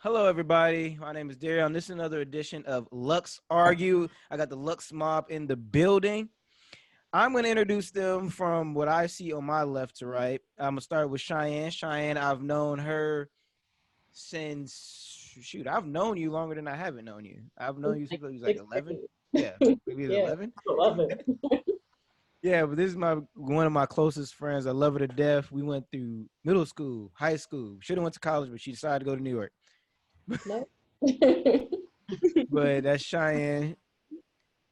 Hello, everybody. My name is Darion. This is another edition of Lux Argue. I got the Lux Mob in the building. I'm going to introduce them from what I see on my left to right. I'm going to start with Cheyenne. Cheyenne, I've known her since, I've known you longer than I haven't known you. I've known you since you was like 11. Yeah, maybe Yeah, 11. 11. Yeah, but this is one of my closest friends. I love her to death. We went through middle school, high school. Should have went to college, but she decided to go to New York. No. But that's Cheyenne.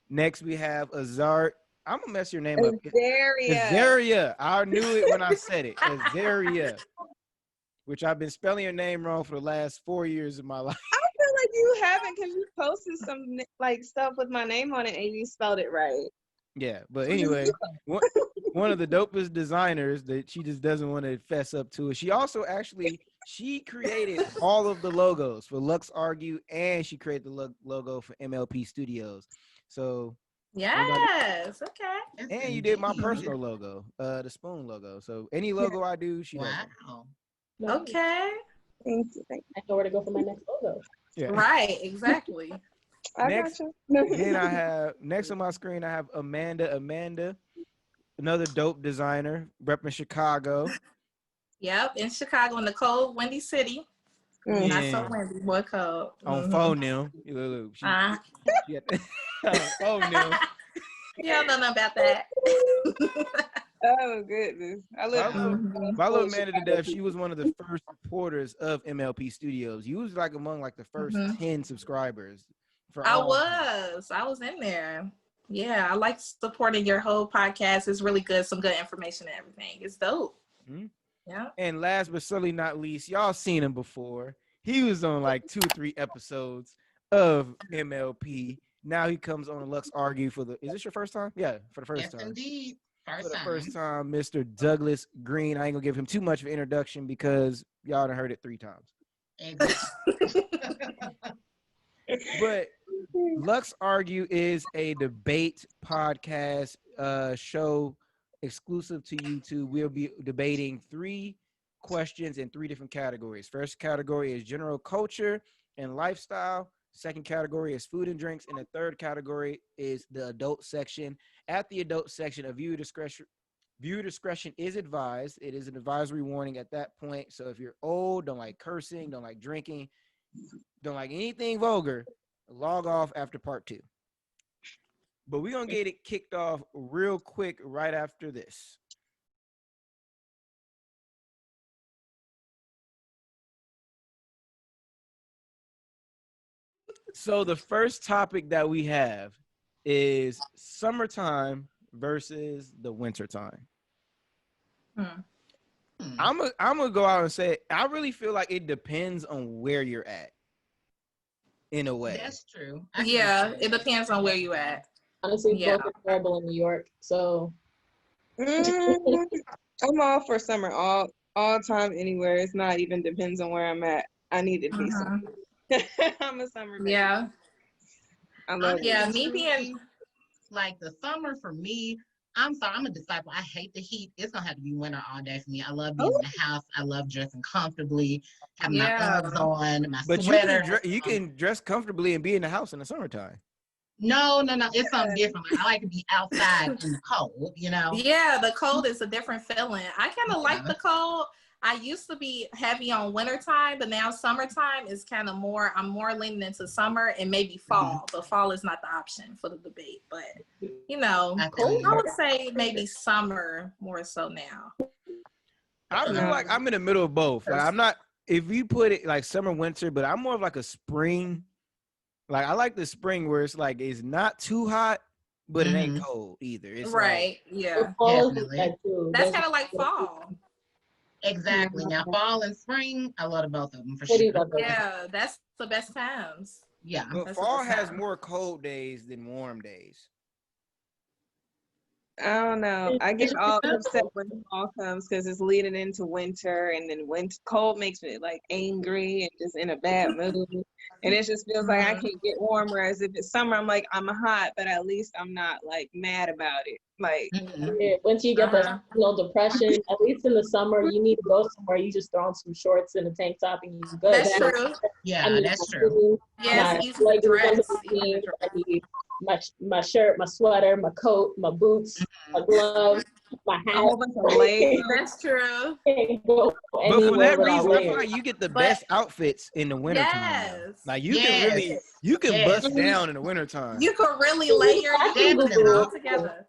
Next, we have Azart. I'm gonna mess your name up. Azaria. Azaria. I knew it when I said it. Azaria. Which I've been spelling your name wrong for the last 4 years of my life. I feel like you haven't, because you posted some like stuff with my name on it and you spelled it right. Yeah, but anyway, one of the dopest designers that she just doesn't want to fess up to it. She also she created all of the logos for Lux Argue, and she created the logo for MLP Studios. So yes, okay. And you did my personal logo, the spoon logo. So any logo I do, she does. Wow. Okay. Thank you. I know where to go for my next logo. Yeah. Right, exactly. Next on my screen, I have Amanda. Amanda, another dope designer, repping Chicago. Yep, in Chicago, in the cold, windy city. Yeah. Not so windy, more cold. On phone now. Phone now. You don't know nothing about that. Oh goodness. I love Amanda to death. She was one of the first supporters of MLP Studios. You was like among like the first 10 subscribers. I was in there. Yeah, I like supporting your whole podcast. It's really good. Some good information and everything. It's dope. Mm-hmm. Yeah. And last but certainly not least, y'all seen him before. He was on like 2 or 3 episodes of MLP. Now he comes on Lux Argue is this your first time? Yeah, for the first time. Yes, indeed. First time, Mr. Douglas Green. I ain't gonna give him too much of an introduction because y'all done heard it 3 times. Exactly. But Lux Argue is a debate podcast show exclusive to YouTube. We'll be debating 3 questions in 3 different categories. First category is general culture and lifestyle. Second category is food and drinks. And the third category is the adult section. At the adult section, a viewer discretion is advised. It is an advisory warning at that point. So if you're old, don't like cursing, don't like drinking, don't like anything vulgar, log off after part 2. But we're going to get it kicked off real quick right after this. So the first topic that we have is summertime versus the wintertime. I'm gonna go out and say I really feel like it depends on where you're at. In a way, that's true. Yeah, it depends on where you at. Honestly, both are terrible in New York. So I'm all for summer all time anywhere. It's not even depends on where I'm at. I need it to be summer. I'm a summer baby. Yeah. I love it. Yeah, me being like the summer for me, I'm sorry, I'm a disciple. I hate the heat. It's gonna have to be winter all day for me. I love being in the house. I love dressing comfortably, having my Uggs on, my sweater. You can dress comfortably and be in the house in the summertime. No. It's something different. Like, I like to be outside in the cold, you know? Yeah, the cold is a different feeling. I kind of like the cold. I used to be heavy on wintertime, but now summertime is kind of I'm more leaning into summer and maybe fall, but fall is not the option for the debate. But, I would say maybe summer more so now. I feel like I'm in the middle of both. Like I'm not, if you put it like summer, winter, but I'm more of like a spring. Like I like the spring where it's like, it's not too hot, but it ain't cold either. It's right. Yeah. That's kind of like fall. Exactly. Now, fall and spring, I love both of them for sure. Yeah, that's the best times. Yeah. But fall has more cold days than warm days. I don't know. I get all upset when fall comes because it's leading into winter, and then cold makes me like angry and just in a bad mood. And it just feels like I can't get warm. Whereas if it's summer, I'm like, I'm hot, but at least I'm not like mad about it. Like, once you get the seasonal depression, at least in the summer, you need to go somewhere. You just throw on some shorts and a tank top and you're good. That's true. Yeah, that's true. Yeah, it's easy to dress. I need my shirt, my sweater, my coat, my boots, my gloves, my hat. That's true. But for that reason, I feel like you get the best outfits in the winter time. Like you can bust down in the winter time. You can really layer it all together.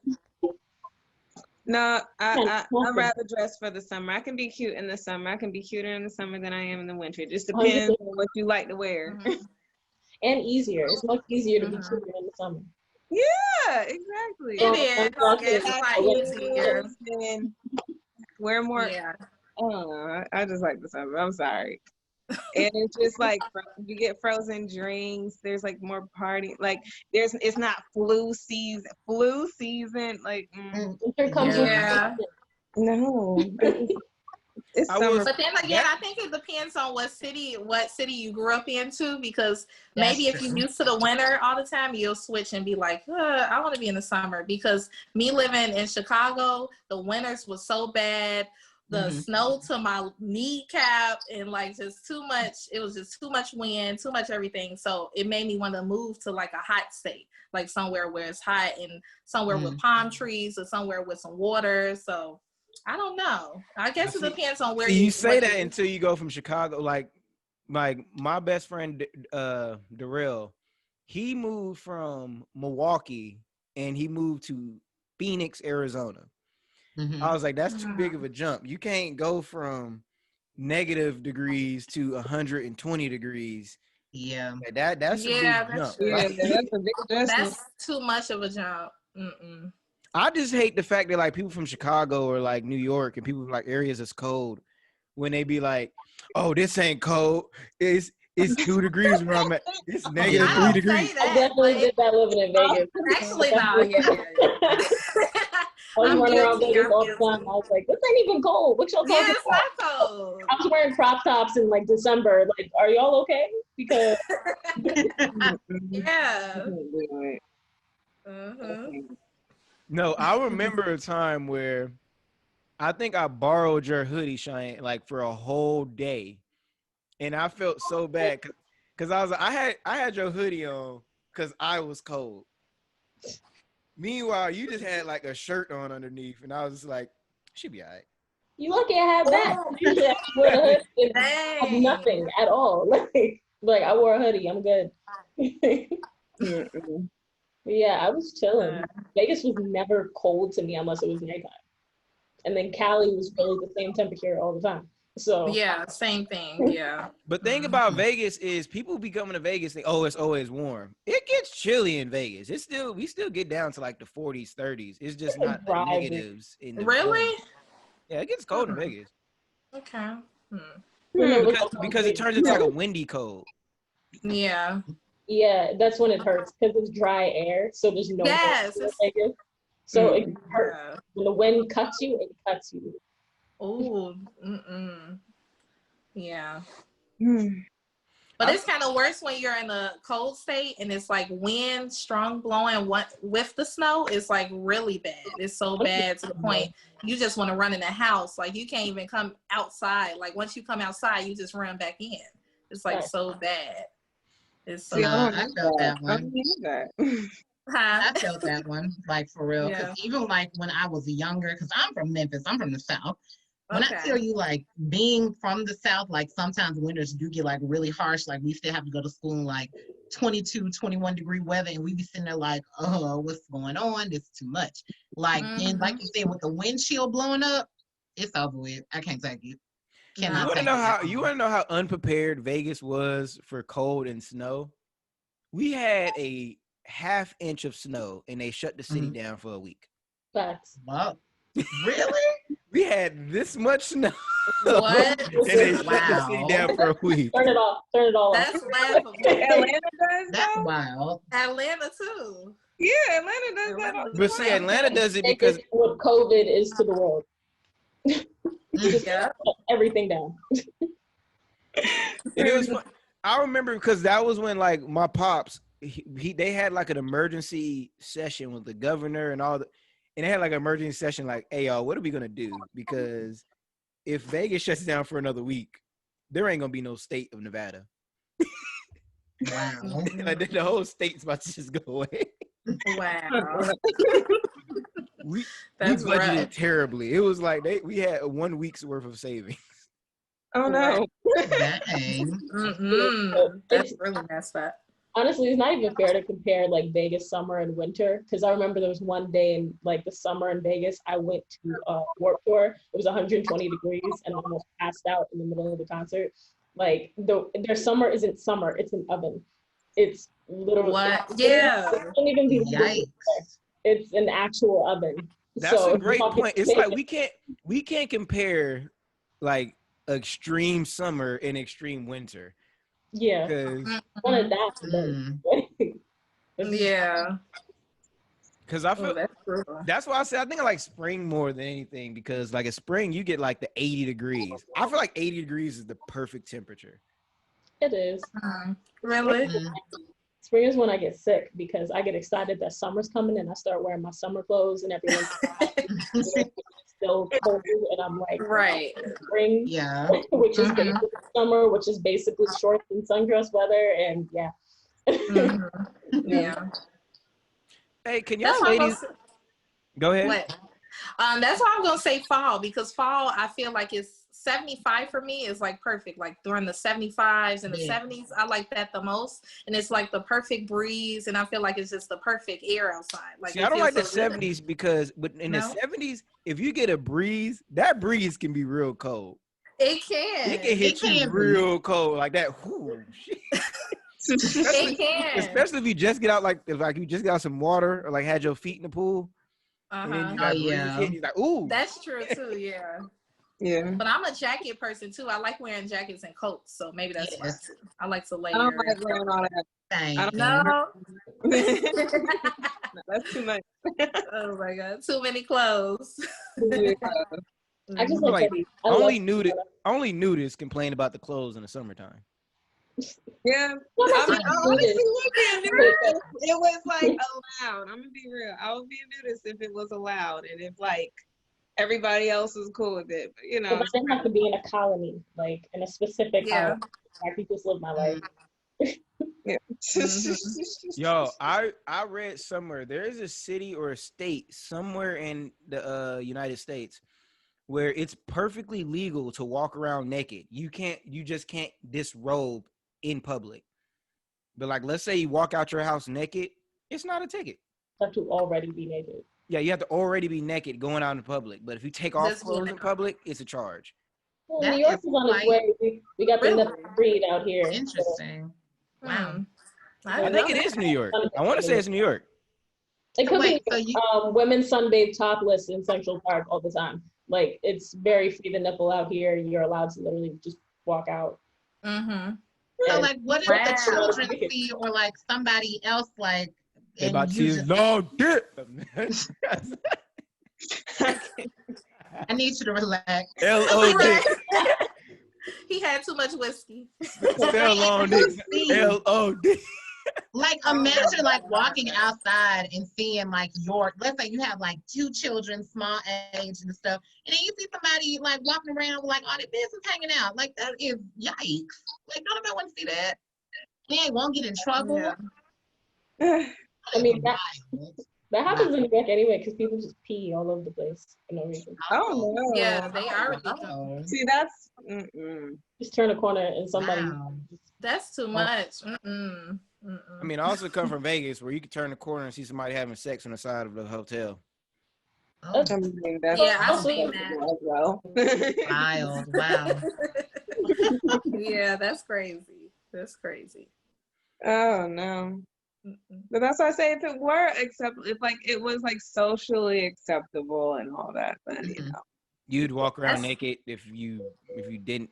No, I'd rather dress for the summer. I can be cute in the summer. I can be cuter in the summer than I am in the winter. It just depends on what you like to wear. And easier. It's much easier to be cuter in the summer. Yeah, exactly. It is. Easier. Wear more. Yeah. I just like the summer. I'm sorry. And it's just like you get frozen drinks. There's like more party. Like it's not flu season. Like no. It's summer. But then again, I think it depends on what city you grew up in too, because maybe if you're used to the winter all the time, you'll switch and be like, I want to be in the summer. Because me living in Chicago, the winters was so bad. The snow to my kneecap and like just too much. It was just too much wind, too much everything. So it made me want to move to like a hot state, like somewhere where it's hot and somewhere with palm trees or somewhere with some water. So I don't know. I guess it depends on where you say that until you go from Chicago. Like my best friend Darrell, he moved from Milwaukee and he moved to Phoenix, Arizona. I was like, that's too big of a jump. You can't go from negative degrees to 120 degrees. Yeah. That's a big jump. That's a big adjustment. That's too much of a jump. I just hate the fact that like people from Chicago or like New York and people from like areas that's cold, when they be like, oh, this ain't cold. It's 2 degrees where I'm at. It's negative 3 degrees. I definitely did that living in Vegas. Actually, no. I was running around Vegas all the time. I was like, this ain't even cold. What y'all talking about? It's not cold. I was wearing crop tops in like December. Like, are y'all okay? Because yeah. No, I remember a time where I think I borrowed your hoodie, Cheyenne, like for a whole day, and I felt so bad because I was like, I had your hoodie on because I was cold. Meanwhile, you just had like a shirt on underneath, and I was just like, she'll be all right. You lucky I have that. Usually I wear a hoodie and have nothing at all. Like I wore a hoodie. I'm good. Yeah, I was chilling. Vegas was never cold to me unless it was nighttime. And then Cali was really the same temperature all the time. So yeah, same thing. Yeah. But the thing about Vegas is people be coming to Vegas think, oh, it's always warm. It gets chilly in Vegas. We still get down to like the 40s, 30s. It's just not the negatives in the really? morning. Yeah, it gets cold in Vegas. Okay. Because it turns into like a windy cold. Yeah. Yeah, that's when it hurts because it's dry air, so there's no wind in Vegas. So it hurts. When the wind cuts you, it cuts you. Oh, yeah. But it's kind of worse when you're in a cold state and it's like wind strong blowing with the snow. It's like really bad. It's so bad to the point you just want to run in the house. Like you can't even come outside. Like once you come outside, you just run back in. It's like so bad. It's so bad. I felt that one. Huh? I felt that one, like for real. Because even like when I was younger, because I'm from Memphis, I'm from the South. When I tell you, like, being from the South, like, sometimes winters do get, like, really harsh. Like, we still have to go to school in, like, 22, 21 degree weather. And we be sitting there like, oh, what's going on? This is too much. Like, and like you said, with the wind chill blowing up, it's over with. I can't take it. You want to know how unprepared Vegas was for cold and snow? We had a half inch of snow, and they shut the city down for a week. Facts. Wow. Really? We had this much snow. What? And they shut the city down for a week. Turn it off. That's laughable. Atlanta does That's wild. Atlanta too. Yeah, Atlanta does that. But see, Atlanta does it because what COVID is to the world. Just everything down. It was I remember because that was when like my pops, they had like an emergency session with the governor and all the, and they had like an emergency session like, hey y'all, what are we gonna do? Because if Vegas shuts down for another week, there ain't gonna be no state of Nevada. Wow. Like, the whole state's about to just go away. Wow. we That's budgeted rough. terribly. It was like we had 1 week's worth of savings. Oh no. Dang. That's really messed up. Honestly, it's not even fair to compare like Vegas summer and winter, because I remember there was one day in like the summer in Vegas, I went to Warped Tour. It was 120 degrees and I almost passed out in the middle of the concert. Like their summer isn't summer, it's an oven. It's literally What? It can't even be Yikes. It's an actual oven. That's so a great point. It's like we can't compare like extreme summer and extreme winter. Yeah. One of that. Yeah. Because I feel that's why I say I think I like spring more than anything, because like in spring you get like the 80 degrees. I feel like 80 degrees is the perfect temperature. It is. Really? Spring is when I get sick because I get excited that summer's coming and I start wearing my summer clothes and everyone's still cold and I'm like, right. Spring, yeah, which is basically summer, which is basically shorts and sundress weather, and yeah. Yeah. Hey, can y'all ladies go ahead? What? That's why I'm gonna say fall, because fall I feel like it's 75 for me is like perfect. Like during the 75s and the 70s, I like that the most. And it's like the perfect breeze, and I feel like it's just the perfect air outside. Like, see, I don't like the 70s because, but in the 70s, if you get a breeze, that breeze can be real cold. It can. It can hit you real cold like that. Whoo, shit. It can. Especially if you just get out, like if you just got some water or like had your feet in the pool, and then you got breeze hit, you're like, ooh. That's true too. Yeah. Yeah. But I'm a jacket person too. I like wearing jackets and coats, so maybe that's why too. I like to layer. I don't like wearing all that. I don't know. That's too much. Oh my god, too many clothes. I just like only nudists complain about the clothes in the summertime. Yeah, I mean, honestly, it was like allowed. I'm gonna be real. I would be a nudist if it was allowed, and if like everybody else was cool with it. But, you know, but I didn't have to be in a colony, like in a specific colony. I could just live my life. Yeah. Yo, I read somewhere there is a city or a state somewhere in the United States where it's perfectly legal to walk around naked. You just can't disrobe in public. But like, let's say you walk out your house naked, it's not a ticket. You have to already be naked. Yeah, you have to already be naked going out in public. But if you take off clothes in public, it's a charge. Well, New York is on its way. We got the breed out here. Interesting. So. Wow. I think it is New York. I want to say it's New York. It could be women sunbathe topless in Central Park all the time. Like, it's very free the nipple out here. You're allowed to literally just walk out. So like, what if the children see, or like somebody else, like, they about to see his long dick. I need you to relax. L-O-D. He had too much whiskey. L-O-D. Like, imagine like walking outside and seeing like let's say you have like 2 children, small age and stuff, and then you see somebody like walking around with like all their business hanging out. Like, that is yikes. Like, don't nobody want to see that. They won't get in trouble. Yeah. I mean, that happens in New York anyway, because people just pee all over the place for no reason. Oh no. Yeah, they are. See, that's just turn a corner and somebody. Wow. That's too much. I mean, I also come from Vegas, where you can turn the corner and see somebody having sex on the side of the hotel. I've seen that. Well. Wild. Wow. Yeah, that's crazy. That's crazy. Oh no. But that's why I say, if it were if like it was like socially acceptable and all that, then you know, you'd walk around naked if you didn't.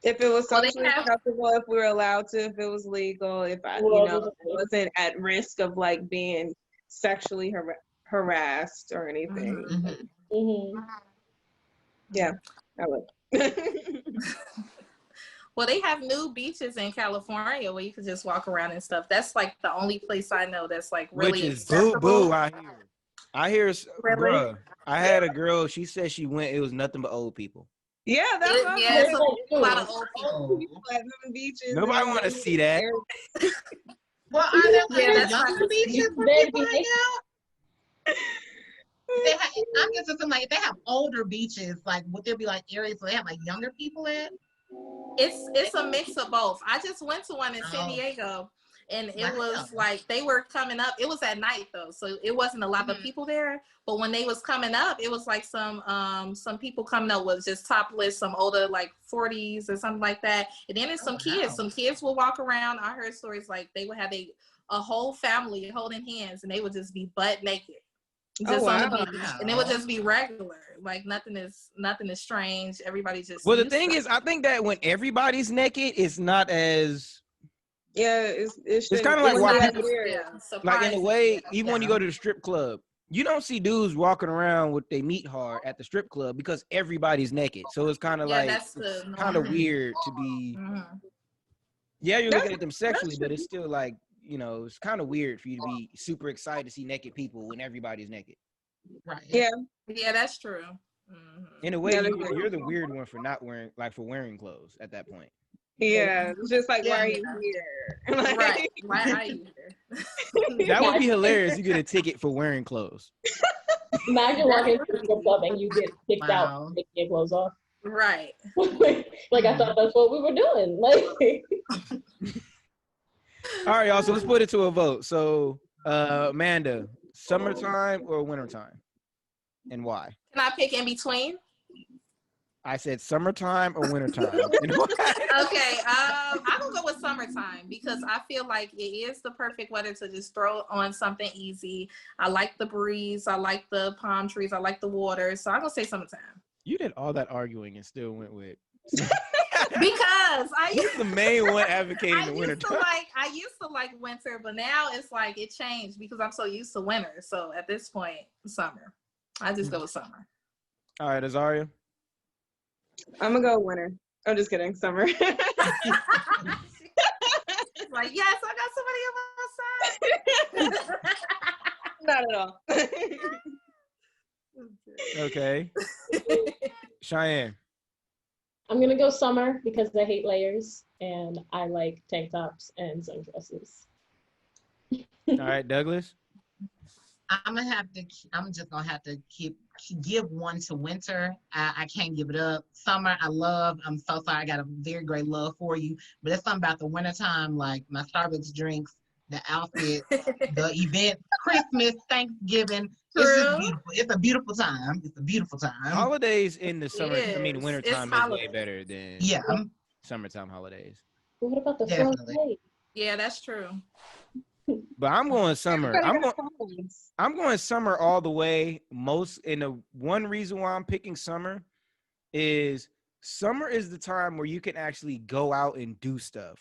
If it was socially acceptable, if we were allowed to, if it was legal, if I wasn't at risk of like being sexually harassed or anything. Mm-hmm. Yeah, I would. Well, they have new beaches in California where you can just walk around and stuff. That's like the only place I know that's like really Which is accessible. boo. I hear, Really? bruh. I had a girl. She said she went. It was nothing but old people. Yeah, that's what Yeah, it's a lot of old old people. people at them beaches. Nobody want to see that. Well, are there Yeah, like that's younger not- beaches where people hang out? I'm guessing something like if they have older beaches, like would there be like areas where they have like younger people at? It's a mix of both. I just went to one in San Oh. Diego, and it Wow. was like they were coming up. It was at night though, so it wasn't a lot of people there. But when they was coming up, it was like some people coming up with just topless, some older like 40s or something like that. And then there's some kids. Wow. Some kids will walk around. I heard stories like they would have a whole family holding hands, and they would just be butt naked. Just on the beach, and it would just be regular, like nothing is strange. Everybody just. Well, the thing is, I think that when everybody's naked, it's not as. Yeah, it's kind of like why people, like in a way, even when you go to the strip club, you don't see dudes walking around with their meat hard at the strip club because everybody's naked. So it's kind of like it's kind of weird to be. Yeah, you're looking at them sexually, but it's still like. You know, it's kind of weird for you to be super excited to see naked people when everybody's naked. Right. Yeah. Yeah, that's true. In a way, you're the weird one for not wearing, like for wearing clothes at that point. Yeah, it's just like, why are you here? Like, right. Why are you here? That would be hilarious. You get a ticket for wearing clothes. Imagine walking to the strip club and you get kicked out, taking your clothes off. Right. Like I thought that's what we were doing. Like. All right, y'all. So let's put it to a vote. So, Amanda, summertime or wintertime, and why? Can I pick in between? I said summertime or wintertime. And why? Okay, I'm gonna go with summertime because I feel like it is the perfect weather to just throw on something easy. I like the breeze. I like the palm trees. I like the water. So I'm gonna say summertime. You did all that arguing and still went with. Because You're the main one advocating the winter time. I used to like winter, but now it's like it changed because I'm so used to winter. So at this point, summer. I just go with summer. All right, Azaria. I'm gonna go winter. I'm just kidding, summer. Like, yes, I got somebody on my side. Not at all. Okay. Cheyenne. I'm gonna go summer because I hate layers and I like tank tops and sundresses. All right, Douglas. I'm just gonna have to give one to winter. I can't give it up. Summer, I love. I'm so sorry. I got a very great love for you, but there's something about the wintertime, like my Starbucks drinks, the outfit, the event, Christmas, Thanksgiving. It's just beautiful. It's a beautiful time. It's a beautiful time. Holidays in the summer, wintertime is way better than summertime holidays. What about the front plate? Yeah, that's true. But I'm going summer. I'm going summer all the way. The one reason why I'm picking summer is the time where you can actually go out and do stuff.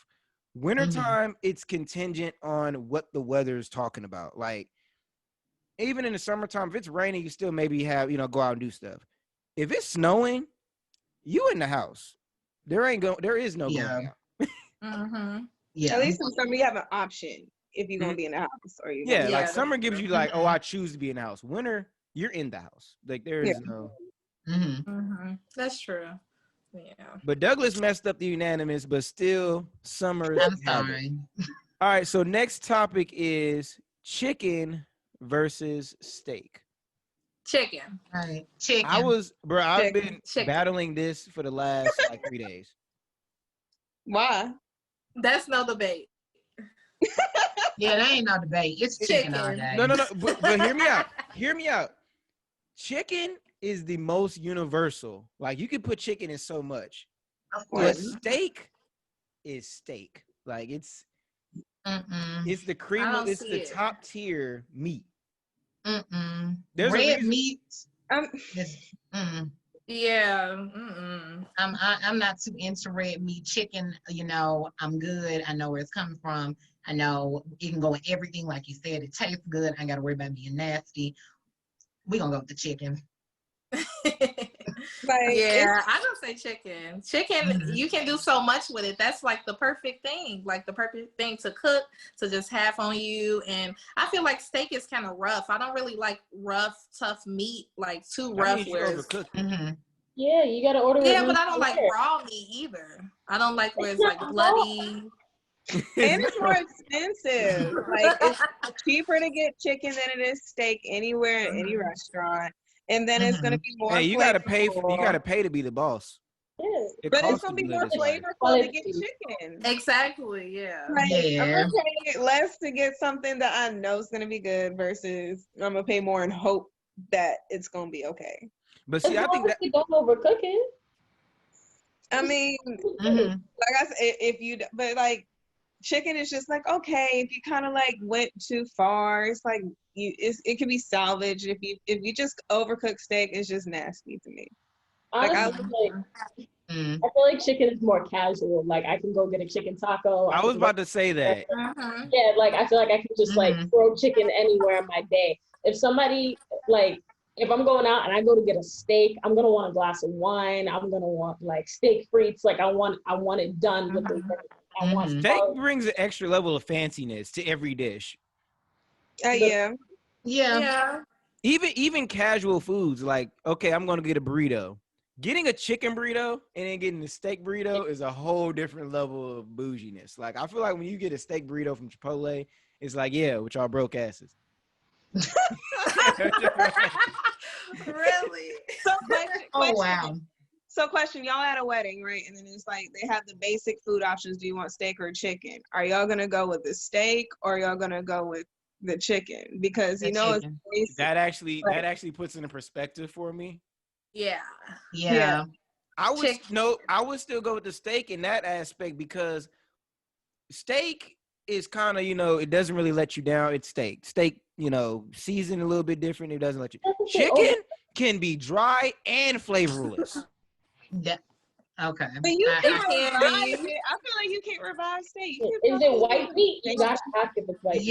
Wintertime, it's contingent on what the weather is talking about. Like, even in the summertime, if it's raining, you still maybe have, go out and do stuff. If it's snowing, you in the house. There is no going out. Yeah. At least in summer, you have an option if you're gonna be in the house or you. Yeah, like summer gives you like, I choose to be in the house. Winter, you're in the house. Like there is no. That's true. Yeah. But Douglas messed up the unanimous, but still summer. I'm sorry. All right, so next topic is chicken versus steak. Chicken. All right. Chicken. I've been battling this for the last like 3 days. Why? That's no debate. Yeah, there ain't no debate. It's chicken all day. No. But hear me out. Hear me out. Chicken is the most universal. Like you can put chicken in so much. Of course. But steak is steak. Like it's the cream. It's the top tier meat. There's red meat. Yeah. I'm not too into red meat. Chicken, I'm good. I know where it's coming from. I know it can go in everything, like you said. It tastes good. I ain't got to worry about being nasty. We're gonna go with the chicken. Like, yeah, I don't say chicken. Chicken, you can do so much with it. That's like the perfect thing, like the perfect thing to cook, to just have on you. And I feel like steak is kind of rough. I don't really like rough, tough meat, like too rough. Where yeah, you gotta order it. Yeah, but I don't like raw meat either. I don't like where it's like bloody. And it's more expensive. Like, it's cheaper to get chicken than it is steak anywhere in any restaurant. And then it's gonna be more. Hey, you gotta pay. You gotta pay to be the boss. Yeah. But it's gonna be more flavorful to get chicken. Exactly. Yeah. Like, I'm gonna pay less to get something that I know is gonna be good versus I'm gonna pay more and hope that it's gonna be okay. But see, I think that you don't overcook it. I mean, like I said, if you, but like chicken is just like, okay, if you kind of like went too far, it's like it can be salvaged. If you just overcook steak, it's just nasty to me. Honestly, I feel like chicken is more casual. Like I can go get a chicken taco. I was about to say that. Yeah, like I feel like I can just like throw chicken anywhere in my day. If somebody like, if I'm going out and I go to get a steak, I'm gonna want a glass of wine. I'm gonna want like steak frites. Like I want it done with the. Steak brings an extra level of fanciness to every dish. Yeah. Even casual foods, like, okay, I'm gonna get a burrito. Getting a chicken burrito and then getting a steak burrito is a whole different level of bouginess. Like, I feel like when you get a steak burrito from Chipotle, it's like, yeah, with y'all broke asses. Really? So question, wow. So question, y'all at a wedding, right? And then it's like they have the basic food options. Do you want steak or chicken? Are y'all gonna go with the steak or y'all gonna go with the chicken? Because you know it's basic. that actually puts it in perspective for me. Yeah. I would still go with the steak in that aspect because steak is kind of, it doesn't really let you down. It's steak. Steak, seasoned a little bit different. It doesn't let you. Chicken can be dry and flavorless. Yeah. Okay. But you can't revive it. I feel like you can't revive steak. Is it white meat? You gotta have if it's white meat.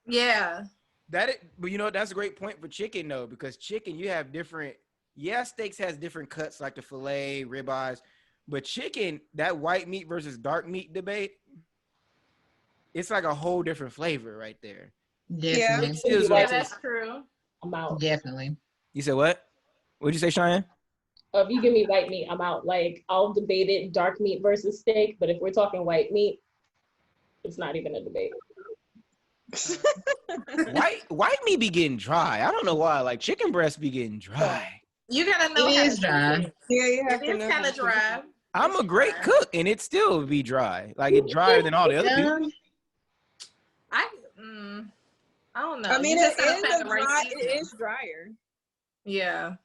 Yeah. But that's a great point for chicken though, because chicken you have different. Yeah, steaks has different cuts like the filet, ribeyes, but chicken, that white meat versus dark meat debate, it's like a whole different flavor right there. Definitely. Yeah, that's true. I'm out. Definitely. You said what? What'd you say, Cheyenne? If you give me white meat, I'm out. Like I'll debate it, dark meat versus steak, but if we're talking white meat, it's not even a debate. White meat be getting dry. I don't know why. Like chicken breast be getting dry. You gotta know how to dry. Yeah, you have It is kind of dry. I'm a great cook, and it still be dry. Like it's drier than all the other people. I don't know. I mean, it is drier. Yeah.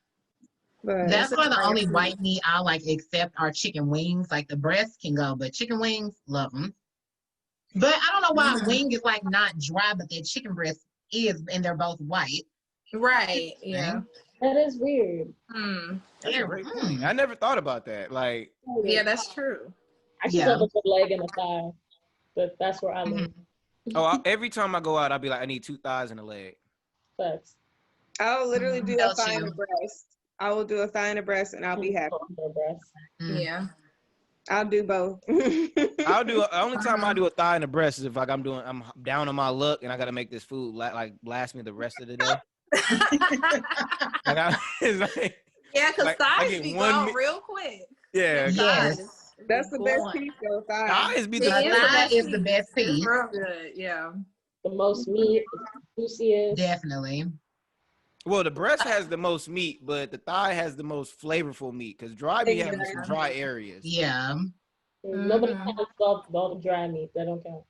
But that's why the only white meat I like accept are chicken wings. Like the breast can go, but chicken wings, love them. But I don't know why a wing is like not dry, but their chicken breast is, and they're both white. Right. Yeah. That is weird. I never thought about that. Like, yeah, that's true. I should have a good leg and a thigh, but that's where I live. Every time I go out, I'll be like, I need 2 thighs and a leg. Facts. I'll literally do a thigh and a breast. I will do a thigh and a breast, and I'll be happy. Yeah. I'll do both. Only time I do a thigh and a breast is if like I'm down on my luck and I gotta make this food last me the rest of the day. Yeah, because thighs be gone real quick. Yeah. That's the best piece of thigh. Thighs be the thigh is the best piece. It's real good. Yeah. The most meat, the juiciest. Definitely. Well, the breast has the most meat, but the thigh has the most flavorful meat because dry meat has some dry areas. Yeah. Nobody counts all the dry meat. That don't count.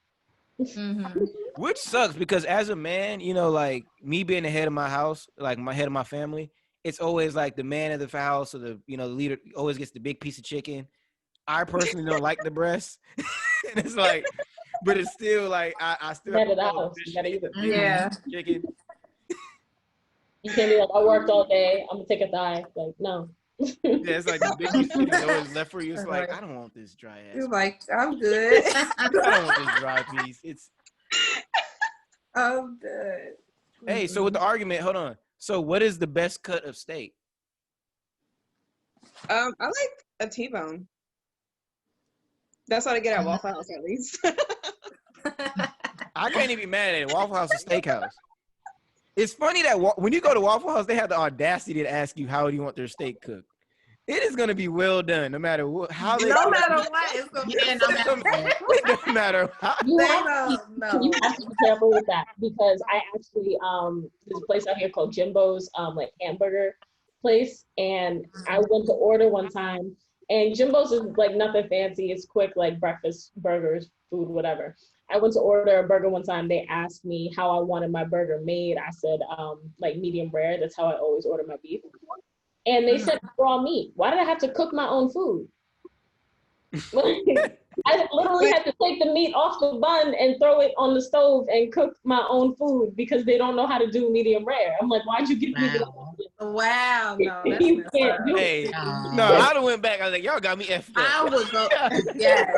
Which sucks because as a man, like me being the head of my house, like my head of my family, it's always like the man of the house or the leader always gets the big piece of chicken. I personally don't like the breast. And it's like, but it's still like I still have to chicken. You can't be like, I worked all day, I'm gonna take a thigh. Like, no. Yeah, it's like the big piece of chicken always left for you. It's like, I don't want this dry ass. You're like, I'm good. I don't want this dry piece. I'm good. Hey, so with the argument, hold on. So what is the best cut of steak? I like a T-bone. That's what I get at Waffle House, at least. I can't even be mad at it. Waffle House is steakhouse. It's funny that when you go to Waffle House, they have the audacity to ask you how do you want their steak cooked. It is going to be well done, no matter how they. No matter what, it's going to be. No matter what. It doesn't matter how. You have to be careful with that because I actually there's a place out here called Jimbo's like hamburger place, and I went to order one time, and Jimbo's is like nothing fancy. It's quick, like breakfast burgers, food, whatever. I went to order a burger one time. They asked me how I wanted my burger made. I said like medium rare. That's how I always order my beef. And they said raw meat. Why did I have to cook my own food? I literally had to take the meat off the bun and throw it on the stove and cook my own food because they don't know how to do medium rare. I'm like, why'd you give me the Wow, no, you can't do Hey, it. no, I'd have went back. I was like, y'all got me effed up. I would go. Yes,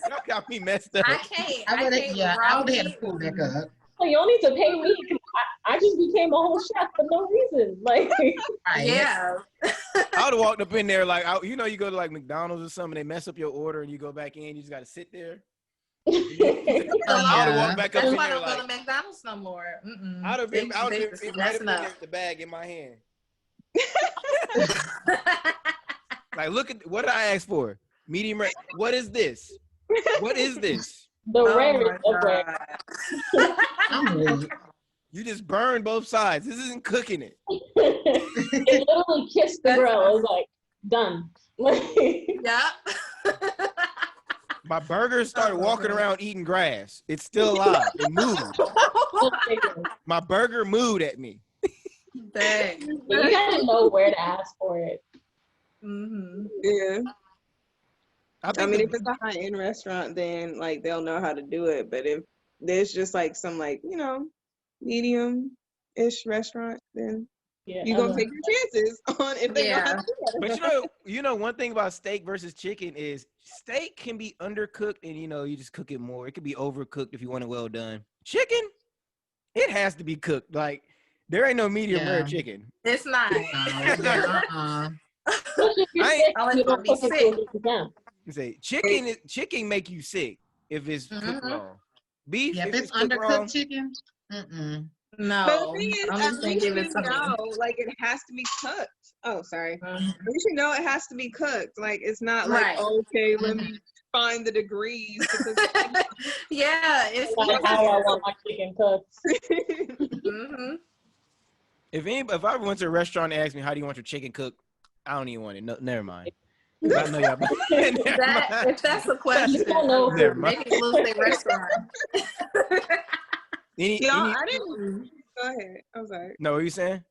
Y'all got me messed up. I can't. I would have had to meat. pull back up. So you don't need to pay me. I just became a whole chef for no reason. Like, Right. Yeah. I would have walked up in there like, you go to like McDonald's or something, they mess up your order and you go back in, you just got to sit there. I would have walked back up That's in why I there don't go to like, McDonald's no more. I would have been right up in messing there up. with the bag in my hand. Like, look at, what did I ask for? Medium rare. What is this? What is this? the rarest of God. rare. I'm weak. You just burned both sides. This isn't cooking it. It literally kissed the grill. It was like, done. Yeah. My burger started walking around eating grass. It's still alive. It moved. My burger moved at me. Dang. You gotta know where to ask for it. Mm-hmm. Yeah. I mean, if it's a high-end restaurant, then like they'll know how to do it. But if there's just like some like, medium-ish restaurant, then you're gonna take your chances on if they know how to do it. But you know, one thing about steak versus chicken is steak can be undercooked and you just cook it more. It could be overcooked if you want it well done. Chicken, it has to be cooked. Like there ain't no medium rare chicken. It's not. Say chicken make you sick if it's cooked wrong. Beef, if it's undercooked wrong, chicken. No, but the thing is, I'm just gonna give it to me. Like it has to be cooked. Oh, sorry. You should know it has to be cooked. Like it's not like okay, let me find the degrees. Because, yeah, it's how I want my chicken cooked. If I went to a restaurant and asked me how do you want your chicken cooked, I don't even want it. No, never mind. I know y'all. If that's a question, never mind. They can lose their restaurant. I didn't. Go ahead. I'm sorry. No, what are you saying?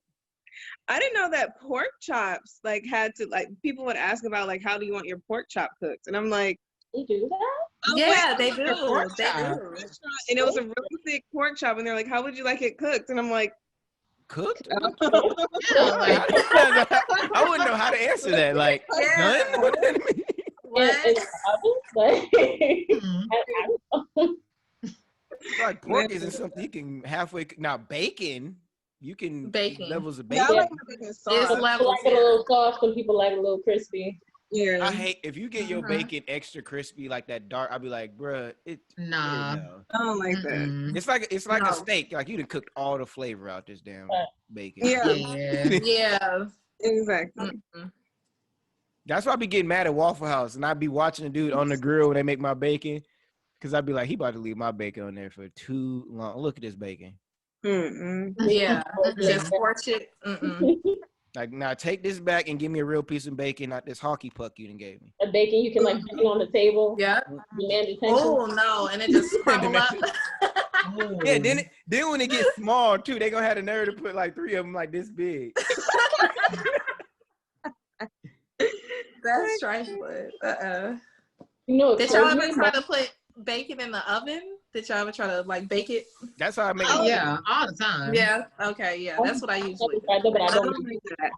I didn't know that pork chops had to people would ask about how do you want your pork chop cooked, and I'm like, they do that? Yeah, they do. They do. And it was a really thick pork chop, and they're like, how would you like it cooked? And I'm like, cooked? I wouldn't know how to answer that. Like, done? What does that mean? Like pork isn't something you can halfway. Now bacon, you can levels of bacon. I like bacon sauce. It's levels. Like a little soft, some people like a little crispy. Yeah. I hate if you get your bacon extra crispy like that dark. I'll be like, bruh, I don't like that. It's like a steak. Like you done cooked all the flavor out this damn bacon. Yeah. Exactly. That's why I be getting mad at Waffle House, and I be watching the dude on the grill when they make my bacon, because I'd be like, he about to leave my bacon on there for too long. Look at this bacon. Yeah, just scorch it. Like, now take this back and give me a real piece of bacon, not this hockey puck you done gave me. A bacon you can put it on the table. Yeah. Demand attention. Oh no, and it just crumble up. Yeah, then when it gets small too, they gonna have the nerve to put like 3 of them like this big. That's trifling. Did y'all ever try to put bacon in the oven? Did y'all ever try to bake it? That's how I make it. Yeah, all the time. Yeah. Okay. Yeah, that's what I usually do. I don't do that.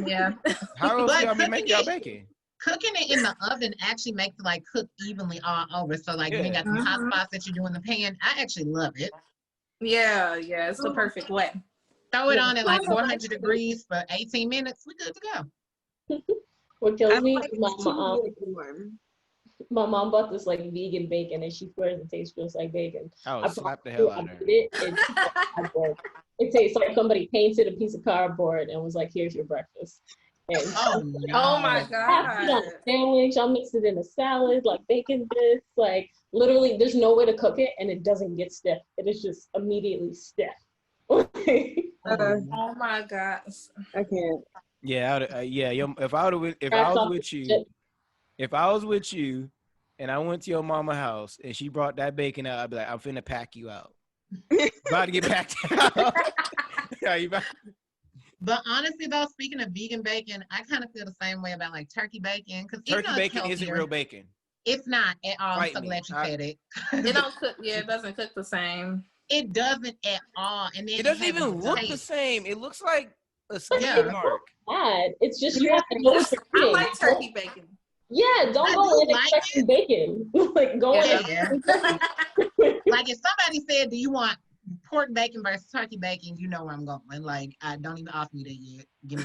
Yeah. How else y'all be making y'all bacon? Cooking it in the oven actually makes it cook evenly all over. So you ain't got some hot spots that you do in the pan. I actually love it. Yeah, it's the perfect way. Throw it on at 400 degrees for 18 minutes. We're good to go. What kills me like is my mom bought this like vegan bacon, and she swears it tastes just like bacon. I I would slap the hell out of her. it. It tastes like somebody painted a piece of cardboard and was like, "Here's your breakfast." And Oh my I put it on God. a sandwich. I'll mix it in a salad, like bacon bits. Like literally, there's no way to cook it, and it doesn't get stiff. It is just immediately stiff. Oh my gosh. I can't. Yeah, if I was with you, and I went to your mama house and she brought that bacon out, I'd be like, I'm finna pack you out. About to get packed out. But honestly, though, speaking of vegan bacon, I kind of feel the same way about like turkey bacon, because turkey bacon isn't real bacon. It's not at all. I'm so glad you said it. It don't cook. Yeah, it doesn't cook the same. It doesn't at all, and then it doesn't even look the same. It looks like a skid mark. God, it's just you have to know what you're I eating. like turkey bacon. Yeah, don't go in expecting bacon. Like go in. Like if somebody said, "Do you want pork bacon versus turkey bacon?" You know where I'm going. Like I don't even offer me that yet. Give me.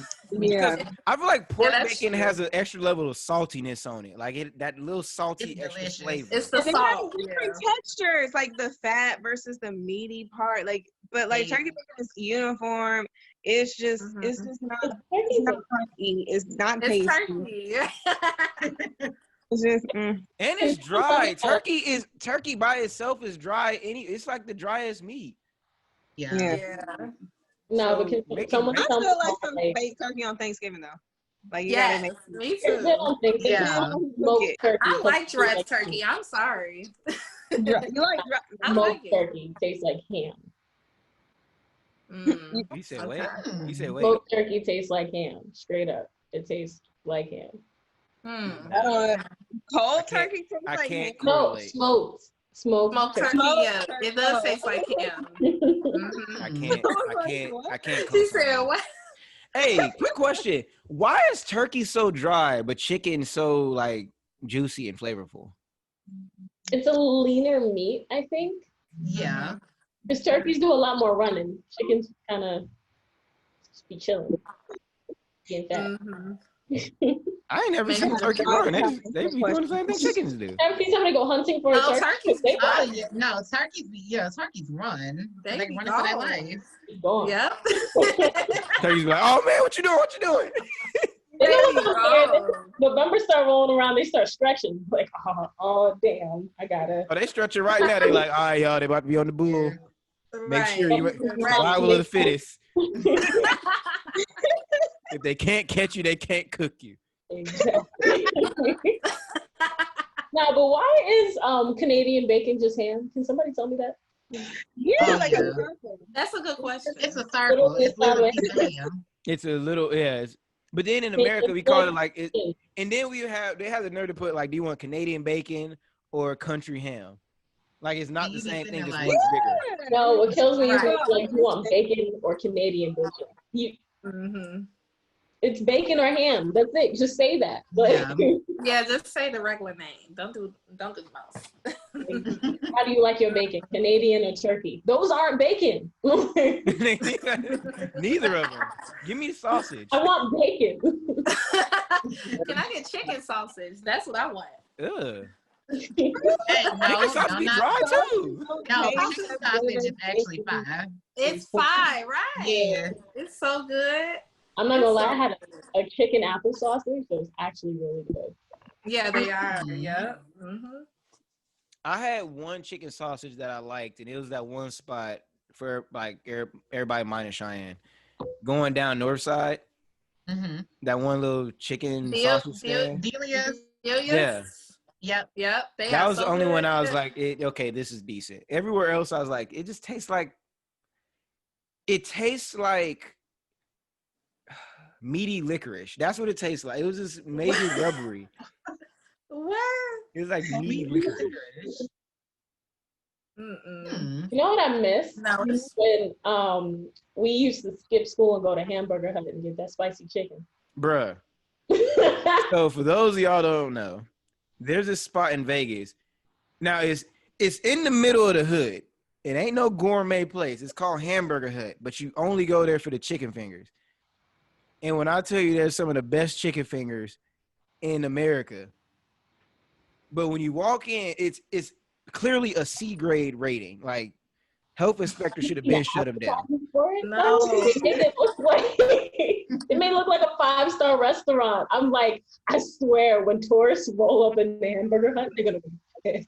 Because I feel like pork bacon true. has an extra level of saltiness on it. Like that little salty extra flavor. It's the salt. Different textures, like the fat versus the meaty part. Like, but like turkey bacon is uniform. It's just, it's just not. It's not turkey. It's not tasty. Turkey. It's just, and it's dry. Turkey by itself is dry. It's like the driest meat. Yeah. No, So, because someone I still like some fake turkey on Thanksgiving though. Like you gotta make me too. I like dry turkey. I'm sorry. You like smoked turkey tastes like ham. You said wait. You said wait. Smoked turkey tastes like ham. Straight up, it tastes like ham. Cold turkey tastes like ham. No, smoked turkey. Yeah, it does taste like ham. I can't. She said what? Hey, quick question. Why is turkey so dry, but chicken so like juicy and flavorful? It's a leaner meat, I think. Yeah. Because turkeys do a lot more running. Chickens kind of just be chilling. Get that. I ain't never seen a turkey run. They be doing the same thing chickens do. Every time somebody go hunting for a turkey, they turkeys run. They run for their life. Yep. Turkeys be like, oh man, what you doing? What you doing? November start rolling around, they start stretching. Like, oh damn, I gotta. Oh, they stretching right now. They like, all right, y'all, they about to be on the bull. Make sure you survival of the fittest. If they can't catch you, they can't cook you. Exactly. Now, but why is Canadian bacon just ham? Can somebody tell me that? Yeah, that's a good question. It's a circle. It's a little, yeah. But then in America, we call it like it, and then they have the nerve to put like, do you want Canadian bacon or country ham? Like it's not the same thing. Just what's bigger. No, what kills me is like you want bacon or Canadian bacon. It's bacon or ham. That's it. Just say that. Yeah, just say the regular name. Don't do the mouse. How do you like your bacon? Canadian or turkey? Those aren't bacon. Neither of them. Give me sausage. I want bacon. Can I get chicken sausage? That's what I want. Ugh. Hey, chicken sausage be dry too. No, chicken sausage is actually fine. It's fine, right? Yeah. It's so good. I'm not gonna lie, I had a chicken apple sausage that was actually really good. Yeah, they are. Yeah. I had one chicken sausage that I liked, and it was that one spot for like everybody minus Cheyenne. Going down north side, that one little chicken sausage stand. Delia's. Yeah. Yep. That was the only one I was like, okay, this is decent. Everywhere else, I was like, it just tastes like, meaty licorice. That's what it tastes like. It was just maybe rubbery. What? It was like meaty licorice. You know what I miss? No. When we used to skip school and go to Hamburger Hut and get that spicy chicken. Bruh. So for those of y'all don't know, there's a spot in Vegas. Now it's in the middle of the hood. It ain't no gourmet place. It's called Hamburger Hut, but you only go there for the chicken fingers. And when I tell you there's some of the best chicken fingers in America. But when you walk in, it's clearly a C grade rating. Like health inspector should have been shut him down. No. It may look like a 5-star restaurant. I'm like, I swear, when tourists roll up in the Hamburger Hut, they're gonna be pissed.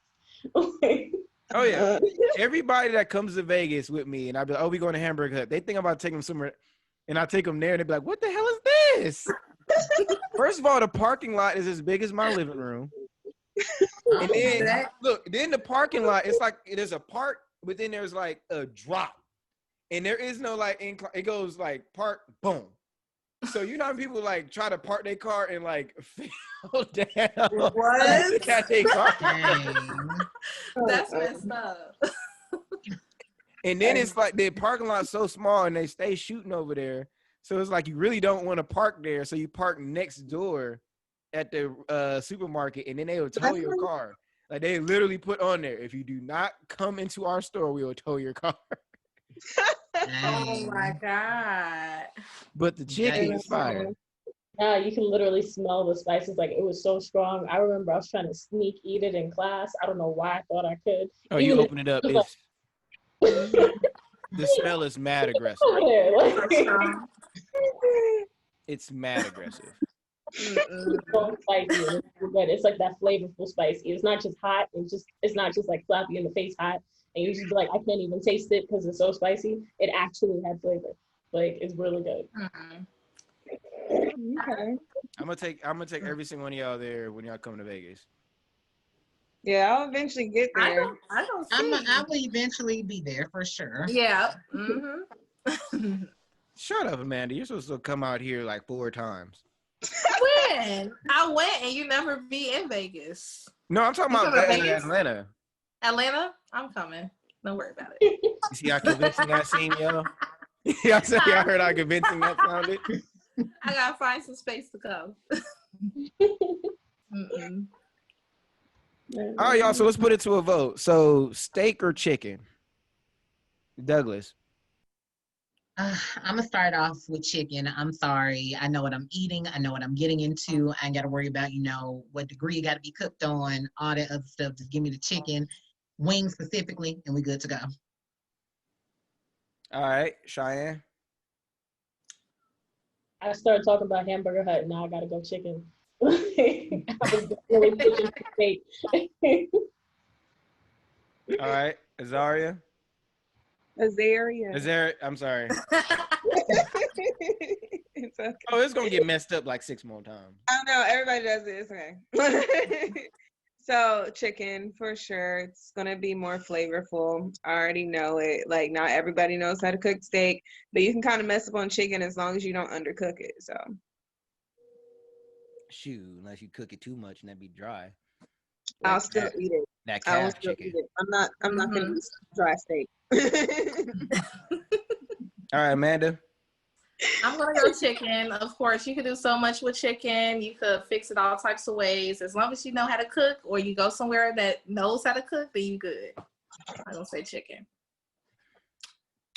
Oh yeah, everybody that comes to Vegas with me, and I be like, "Oh, we going to Hamburger Hut." They think I'm about to take them somewhere, and I take them there, and they be like, "What the hell is this?" First of all, the parking lot is as big as my living room, and then look, then the parking lot, it's like there's a part, but then there's like a drop, and there is no like incline. It goes like park, boom. So you know how people like try to park their car and like fall down. What? Their car. That's messed up. And then it's like the parking lot's so small and they stay shooting over there. So it's like you really don't want to park there. So you park next door at the supermarket, and then they will tow your car. Like they literally put on there, if you do not come into our store, we will tow your car. Oh my God. But the chicken is fire. Yeah, you can literally smell the spices. Like it was so strong. I remember I was trying to sneak eat it in class. I don't know why I thought I could. Oh, you open it up. It's, the smell is mad aggressive. It's mad aggressive. It's so spicy. It's like that flavorful spicy. It's not just hot. It's not just like slap you in the face hot. And you just be like, I can't even taste it because it's so spicy. It actually had flavor. Like it's really good. Okay. I'm gonna take every single one of y'all there when y'all come to Vegas. Yeah, I'll eventually get there. I don't see. I will eventually be there for sure. Yeah. Shut up, Amanda. You're supposed to come out here like 4 times. When? I went and you never be in Vegas. No, I'm talking about Atlanta. Atlanta? I'm coming. Don't worry about it. You see how convincing that seemed, y'all? Y'all heard how convincing that sounded? I gotta find some space to go. All right, y'all. So let's put it to a vote. So steak or chicken? Douglas. I'm gonna start off with chicken. I'm sorry. I know what I'm eating. I know what I'm getting into. I ain't got to worry about, what degree it got to be cooked on, all that other stuff. Just give me the chicken, wings specifically, and we good to go. All right, Cheyenne. I started talking about Hamburger Hut. Now I gotta go chicken. I was really pushing for steak. All right, Azaria. I'm sorry. It's okay. Oh, it's gonna get messed up like 6 more times. I don't know. Everybody does it. It's okay. So chicken for sure. It's gonna be more flavorful. I already know it. Like not everybody knows how to cook steak, but you can kind of mess up on chicken as long as you don't undercook it. So. Shoot, unless you cook it too much and that'd be dry. I'll still eat it. That I will calf still chicken. eat it. I'm not gonna eat dry steak. All right, Amanda. I'm gonna go chicken. Of course, you could do so much with chicken. You could fix it all types of ways. As long as you know how to cook, or you go somewhere that knows how to cook, then you good. I'm gonna say chicken.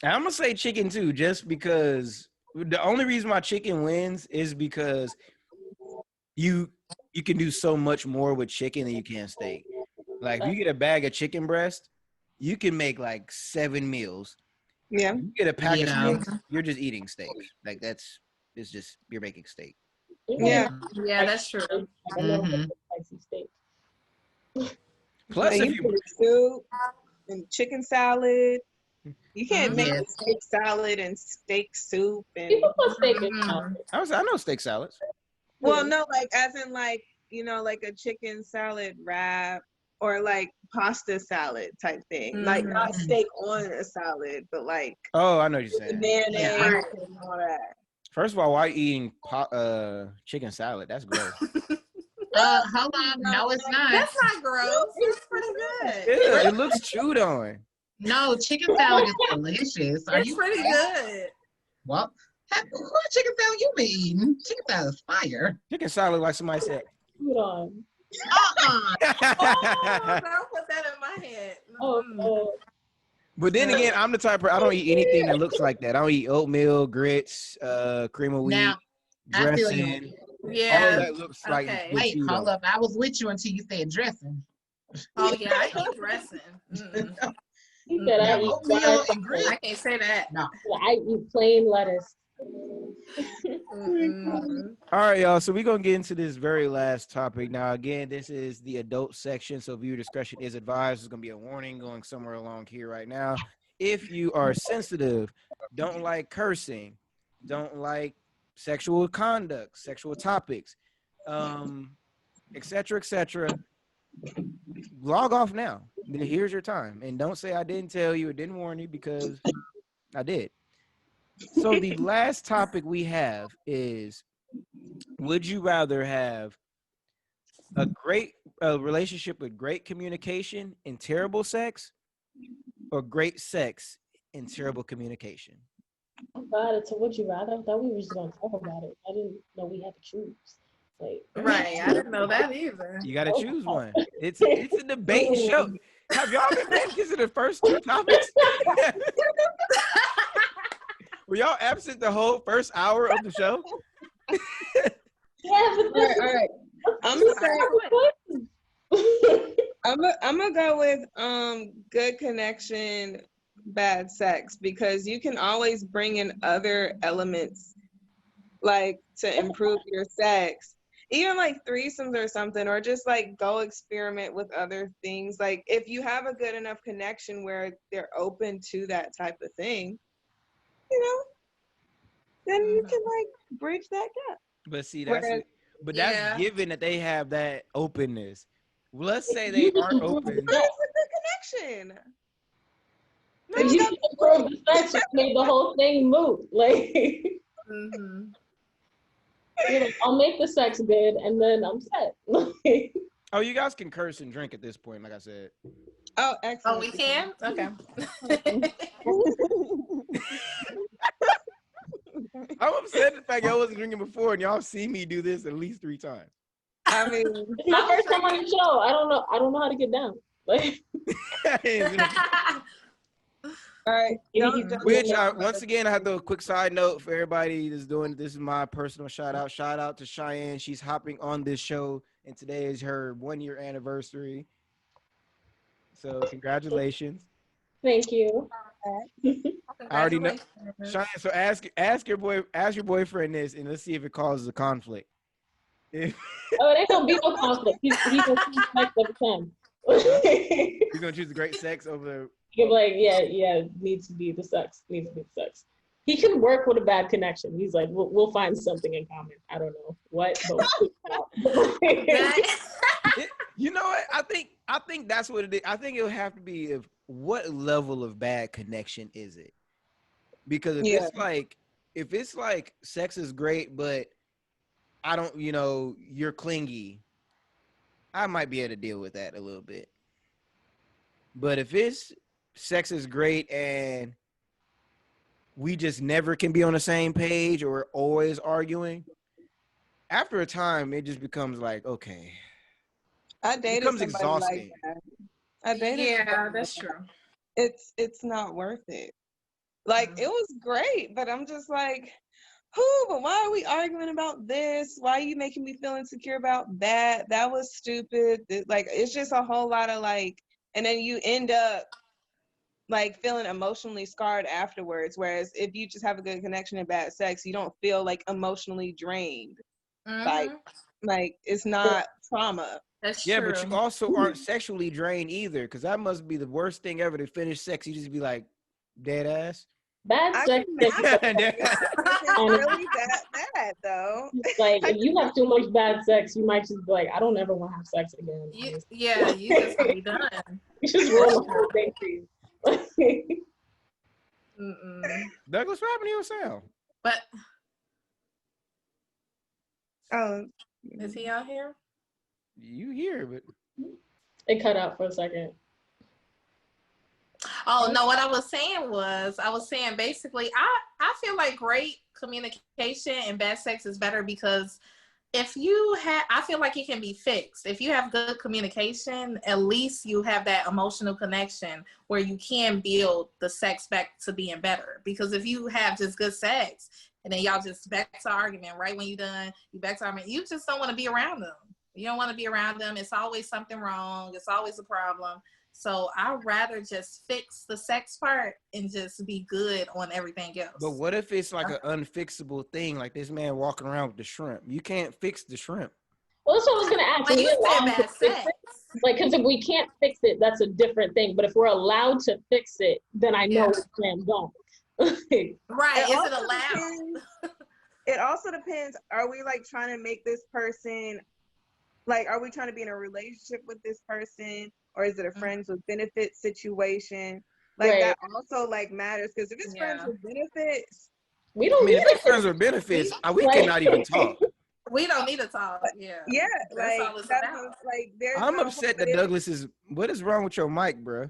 I'm gonna say chicken too, just because the only reason why chicken wins is because you can do so much more with chicken than you can steak. Like if you get a bag of chicken breast, you can make like 7 meals. Yeah. You get a pack of steaks, you're just eating steak. Like you're making steak. Yeah. Yeah, that's true. Spicy steak. Plus, And if you put soup and chicken salad. You can't make a steak salad and steak soup and People put steak in salad. I know steak salads. well, no, like as in like like a chicken salad wrap or like pasta salad type thing. Like not steak on a salad, but like Oh, I know what you're saying. mayonnaise and all that. First of all, why eating chicken salad? That's gross. Hold on. No, it's not. That's not gross. It's pretty good. Yeah, it looks chewed on. No, chicken salad is delicious. It's pretty good. Well, what chicken salad you been eating? Chicken salad is fire. Chicken salad, like somebody said. Put on. Oh, don't put that in my head. But then again, I'm the type of I don't eat anything that looks like that. I don't eat oatmeal, grits, cream of wheat, Now, I feel you. dressing. Yeah. All of that looks like Okay. with Wait, you, hold though. up. I was with you until you said dressing. Oh yeah, I hate dressing. He said I Now, eat oatmeal fried and grits. I can't say that. No. I eat plain lettuce. All right, y'all. So we're gonna get into this very last topic now. Again, this is the adult section, so viewer discretion is advised. There's gonna be a warning going somewhere along here right now. If you are sensitive, don't like cursing, don't like sexual conduct, sexual topics, etc., log off now. Here's your time, and don't say I didn't tell you or didn't warn you, because I did. So the last topic we have is: would you rather have a great relationship with great communication and terrible sex, or great sex and terrible communication? Oh God, it's a would you rather? I thought we were just gonna talk about it. I didn't know we had to choose. Like, Right, I didn't know that either. You got to choose one. It's a debate show. Have y'all been paying attention to the first two topics? Were y'all absent the whole first hour of the show? yeah, but this All right. I'm gonna go with good connection, bad sex, because you can always bring in other elements like to improve your sex, even like threesomes or something, or just like go experiment with other things. Like if you have a good enough connection where they're open to that type of thing, you know, then you can like bridge that gap. But see, Whereas- that's given that they have that openness. Well, let's say they aren't open. That's a good connection. if you improve the sex, you made the whole thing moot. Like, you're like, I'll make the sex good, and then I'm set. Oh, you guys can curse and drink at this point, like I said. Oh, excellent. Oh, we can? Okay. I'm upset at the fact y'all wasn't drinking before, and y'all see me do this at least 3 times. I mean, It's my first time on the show. I don't know how to get down. Like, all right. Which, once again, I have to do a quick side note for everybody that's doing this. Is my personal shout out. Shout out to Cheyenne. She's hopping on this show, and today is her 1-year anniversary. So congratulations. thank you. I already know. Cheyenne, so ask your boyfriend this, and let's see if it causes a conflict. Oh, it ain't gonna be no conflict. He's gonna choose sex every time. He's gonna choose the great sex over. You're like, yeah, needs to be the sex. He can work with a bad connection. He's like, we'll find something in common. I don't know what, but you know what? I think that's what it is. I think it'll have to be of what level of bad connection is it? Because if it's like sex is great, but I don't, you're clingy, I might be able to deal with that a little bit. But if it's sex is great and we just never can be on the same page or always arguing, after a time, it just becomes like, okay. I dated it becomes somebody exhausting. like that. Yeah, that's true. It's not worth it. Like, it was great, but I'm just like, but why are we arguing about this? Why are you making me feel insecure about that? That was stupid. Like, it's just a whole lot of like, and then you end up like feeling emotionally scarred afterwards. Whereas if you just have a good connection and bad sex, you don't feel like emotionally drained. Like it's not trauma. That's true. But you also aren't sexually drained either, because that must be the worst thing ever to finish sex. You just be like, dead ass. Bad sex. Really bad though. Like, if you have too much bad sex, you might just be like, I don't ever want to have sex again. You just be done. You just roll the whole thing for you. Douglas, what happened to your sound? But Is he out here? You here, but it cut out for a second. Oh no, what I was saying basically I feel like great communication and bad sex is better because if you have, I feel like it can be fixed. If you have good communication, at least you have that emotional connection where you can build the sex back to being better. Because if you have just good sex and then y'all just back to argument right when you're done, you back to argument, you just don't want to be around them. You don't want to be around them. It's always something wrong. It's always a problem. So I'd rather just fix the sex part and just be good on everything else. But what if it's like an unfixable thing, like this man walking around with the shrimp? You can't fix the shrimp. Well, that's what I was gonna ask. Like, you said bad sex. Like, because if we can't fix it, that's a different thing. But if we're allowed to fix it, then I know it's slam dunk. Right? Is it allowed? It also depends. Are we like trying to make this person, like, are we trying to be in a relationship with this person? Or is it a friends with benefits situation? Like that also like matters, because if it's friends with benefits, we don't need if it's friends with benefits. We cannot even talk. We don't need to talk. Yeah. Yeah. That's all it's about. Like there's I'm upset that Douglas is. What is wrong with your mic, bro?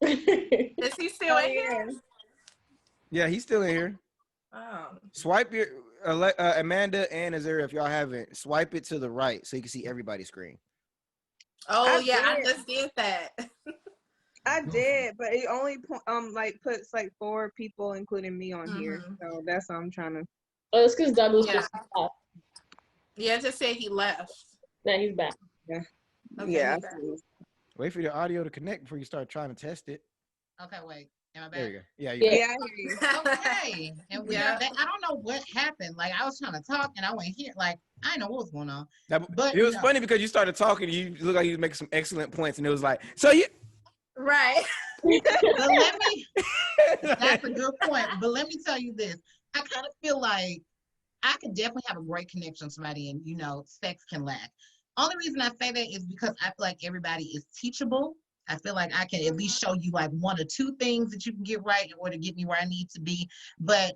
Is he still in here? Yeah, he's still in here. Swipe your Amanda and Azura, if y'all haven't, swipe it to the right so you can see everybody's screen. Oh, I just did that. I did, but it only like puts like 4 people, including me, on here. So that's what I'm trying to. Oh, it's because Douglas just left. Yeah, just said he left. Yeah, he's back. Yeah. Okay, yeah. Wait for your audio to connect before you start trying to test it. Okay, wait. Am I back? There you go. Yeah, I hear you. Okay. And I don't know what happened. Like, I was trying to talk and I went here. Like, I didn't know what was going on. But it was funny because you started talking. You looked like you was making some excellent points, and it was like, so you. Right. But that's a good point. But let me tell you this. I kind of feel like I could definitely have a great connection with somebody, and sex can lack. Only reason I say that is because I feel like everybody is teachable. I feel like I can at least show you like 1 or 2 things that you can get right in order to get me where I need to be. But,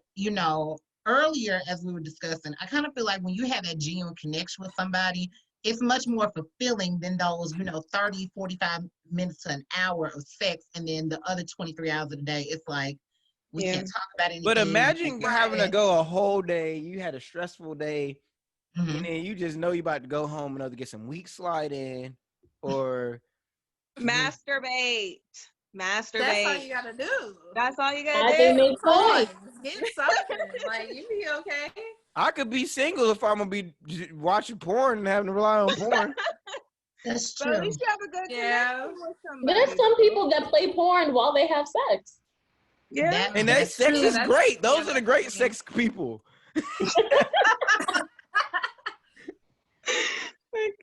earlier as we were discussing, I kind of feel like when you have that genuine connection with somebody, it's much more fulfilling than those, 30, 45 minutes to an hour of sex. And then the other 23 hours of the day, it's like, we can't talk about anything. But imagine having to go a whole day. You had a stressful day, and then you just know you're about to go home and get some weak slide in, or masturbate. That's all you gotta do. That's all you gotta do. Get something. Like, you be okay. I could be single if I'm gonna be watching porn and having to rely on porn. That's true. But at least you have a good connection with somebody. There's some people that play porn while they have sex. Yeah. And that sex is great. Those are the great sex people.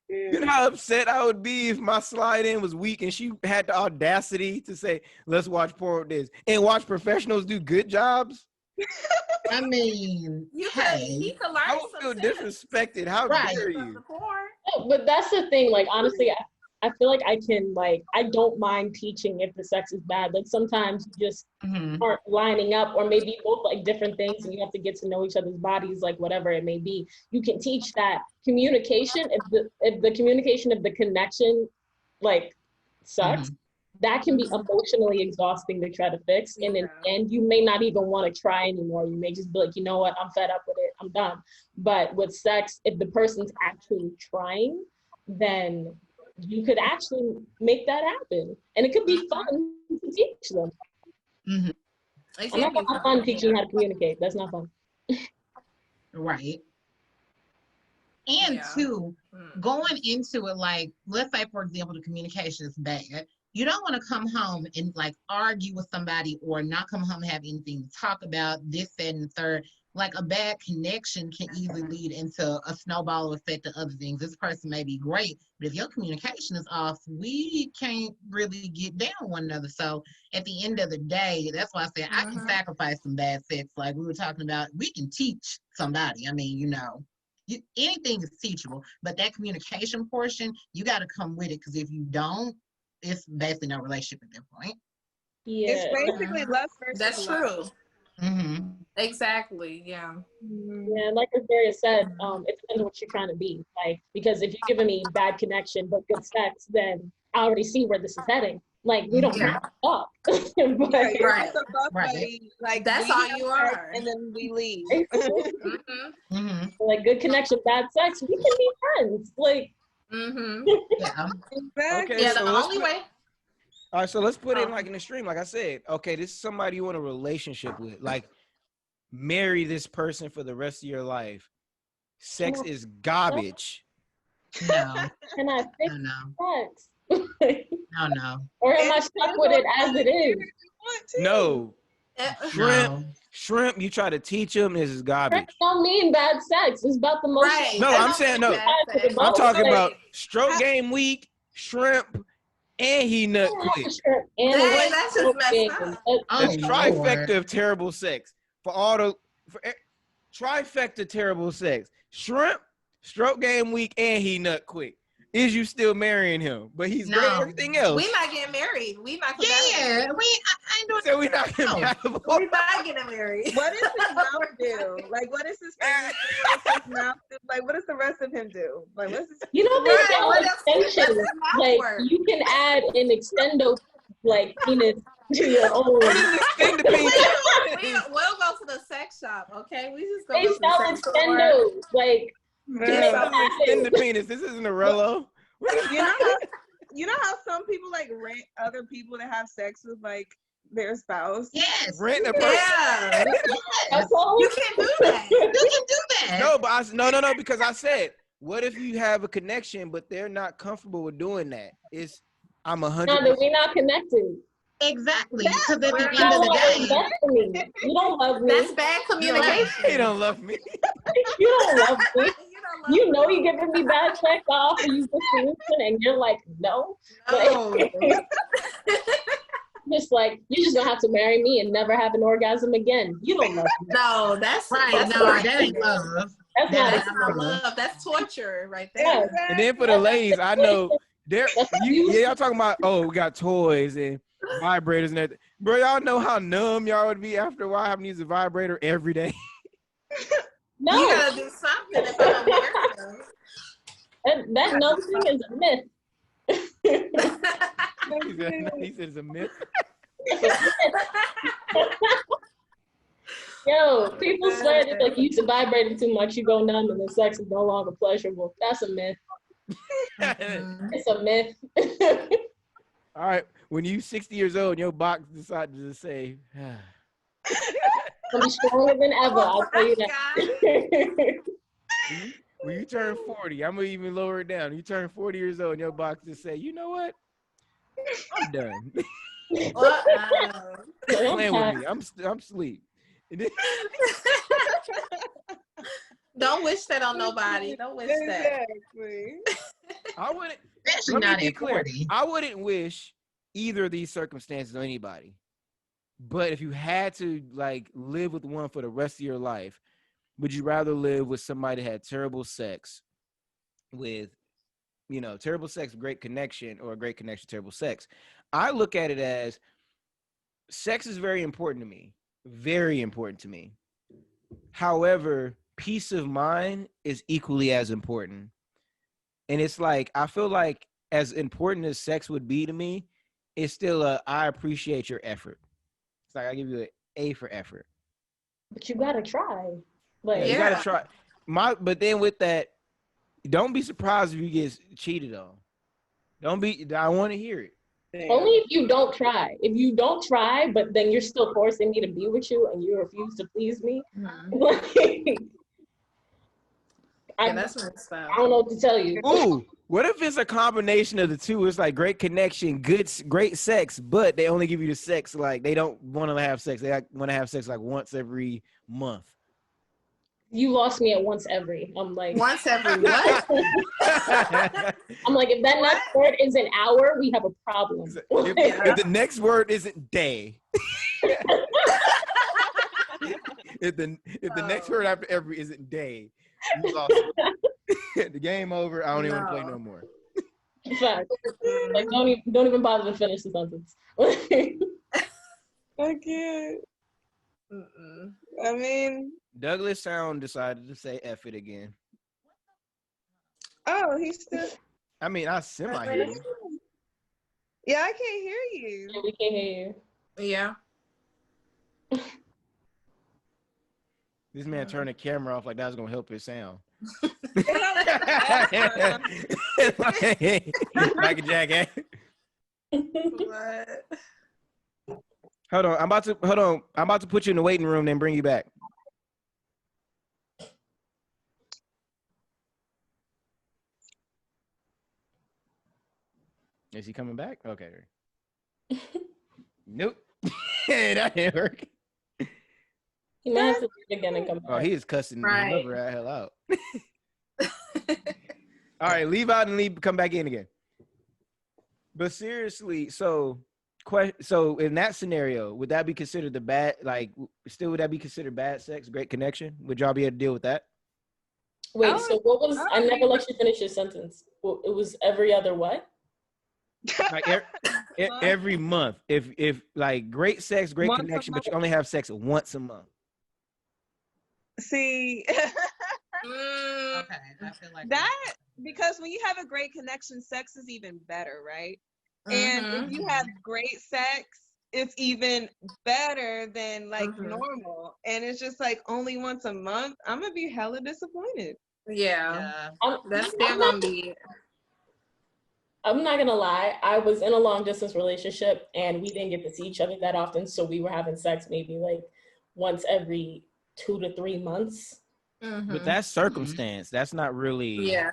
You know how upset I would be if my slide in was weak and she had the audacity to say, let's watch porn with this and watch professionals do good jobs? I mean, he could learn. I would feel disrespected. How dare you? But that's the thing. Like, honestly, I feel like I can, like, I don't mind teaching if the sex is bad. Like, sometimes you just aren't lining up, or maybe you both like different things and you have to get to know each other's bodies, like whatever it may be. You can teach that communication. If the communication of the connection, like, sucks, that can be emotionally exhausting to try to fix. And in the end, you may not even want to try anymore. You may just be like, you know what, I'm fed up with it. I'm done. But with sex, if the person's actually trying, then you could actually make that happen. And it could be fun to teach them. I'm not gonna have fun teaching how to communicate. That's not fun. Right. And two, going into it, like, let's say, for example, the communication is bad. You don't want to come home and like argue with somebody or not come home and have anything to talk about, this, that, and the third. Like, a bad connection can easily lead into a snowball effect of other things. This person may be great, but if your communication is off, we can't really get down one another. So at the end of the day, that's why I said I can sacrifice some bad sex. Like we were talking about, we can teach somebody. I mean, anything is teachable, but that communication portion, you got to come with it, because if you don't, it's basically no relationship at that point. Yeah, it's basically lust versus That's true. Mm-hmm. Exactly. Yeah. Yeah, like Azura said, it depends what you're trying to be. Like, because if you're giving me bad connection but good sex, then I already see where this is heading. Like we don't have to talk. But, Right. Like that's we all have you sex are. and then we leave. Like good connection, bad sex, we can be friends. Like Yeah. Exactly. Okay, Yeah, so the let's only put, way. all right, so let's put in like an extreme. Like I said, okay, this is somebody you want a relationship with. Like, marry this person for the rest of your life. Sex is garbage. No. can I fix sex? No. Or am I stuck with it as it is? No. No. Shrimp, you try to teach them, this is garbage. Sex don't mean bad sex. It's about the motion. Right. No, I'm saying no. I'm talking about stroke game week, shrimp, and he nut quick. And That's just messed up. The trifecta of terrible sex. Trifecta terrible sex. Shrimp, stroke game week, and he nut quick. Is you still marrying him? But he's great at everything else. We not getting married. We not Yeah, I ain't doing so we not compatible. We not getting married. What does his mouth do? Like, what is his face? What does his mouth do? Like, what does the rest of him do? Like, what's his? You know, they sell What else- extensions. Like, Like you can add an extendo like penis to your own. Extend the penis. We'll go to the sex shop, okay? We just go They to the sell sex store. extendos. Like Extend the penis. This isn't a Rello. You know how some people like rent other people to have sex with like their spouse? Yes. Rent a person. Yeah. that's all. You can't do that. You can do that. No, but no, because I said, what if you have a connection, but they're not comfortable with doing that? I'm 100%. No, that we're not connected. Exactly. Because at the You end of don't the want day, what's best for me. You don't love me. That's bad communication. He don't love me. You don't love me. You don't love You know you're giving me bad sex. I offer you the solution, and you're like, no. No. Just like you're just gonna have to marry me and never have an orgasm again. You don't love me. No, that's right? That's No, right. that ain't love. That's That's not not love. That's torture right Yeah. there. And then for the ladies, I know y'all talking about, oh, we got toys and vibrators and everything. Bro, y'all know how numb y'all would be after a while having to use a vibrator every day. No. You gotta do something if I don't marry them. That no thing is a myth. He said it's a myth. Yo, people swear that like you use a vibrator too much, you go numb and the sex is no longer pleasurable. That's a myth. It's a myth. All right, when you 60 years old, your box decided to say, I'm stronger than ever. I'll tell you that. when you turn 40, I'm gonna even lower it down. You turn 40 years old, and your box just say, you know what? I'm done. Playing with me. I'm asleep. Don't wish that on nobody. Don't wish that. I wouldn't. Especially Let me not be at clear. 40. I wouldn't wish either of these circumstances on anybody. But if you had to like live with one for the rest of your life, would you rather live with somebody that had terrible sex with, terrible sex, great connection, or a great connection, terrible sex? I look at it as sex is very important to me. Very important to me. However, peace of mind is equally as important. And it's like, I feel like as important as sex would be to me, it's still I appreciate your effort. It's like I give you an A for effort. But you gotta try. Like, You gotta try. But then with that, don't be surprised if you get cheated on. I want to hear it. only if you don't try. If you don't try, but then you're still forcing me to be with you and you refuse to please me. That's messed up. I don't know what to tell you. Ooh, what if it's a combination of the two? It's like great connection, great sex, but they only give you the sex like they don't want to have sex. They want to have sex like once every month. You lost me at once every. I'm like once every what? I'm like, if that next word is an hour, we have a problem. If the next word isn't day. if the next word after every isn't day, you lost it. The game over. I don't even want to play no more. Fact. Like don't even bother to finish the sentence. I can't. I mean, Douglas Sound decided to say F it again. oh, he's still. I mean, I semi hear you. Yeah, I can't hear you. Yeah, we can't hear you. Yeah. This man turned the camera off like that was gonna help his sound. Michael Jackson. What? Hold on. I'm about to put you in the waiting room, then bring you back. Is he coming back? Okay. Nope. That didn't work. He might have to do it again and come back. Oh, he is cussing Right. whoever the hell out. All right, leave out and leave. Come back in again. But seriously, so in that scenario, would that be considered the bad? Like, still would that be considered bad sex? Great connection? Would y'all be able to deal with that? Wait, so what was? I never let you finish your sentence. Well, it was every other what? Like every month, if like great sex, great Once a connection, but you month? only have sex once a month. See, Okay, I feel like that because when you have a great connection, sex is even better, right? And if you have great sex, it's even better than like normal. And it's just like only once a month. I'm gonna be hella disappointed. Yeah. Yeah. That's still gonna be. I'm not gonna lie. I was in a long distance relationship and we didn't get to see each other that often. So we were having sex maybe like once every 2 to 3 months. But that's circumstance. That's not really. Yeah.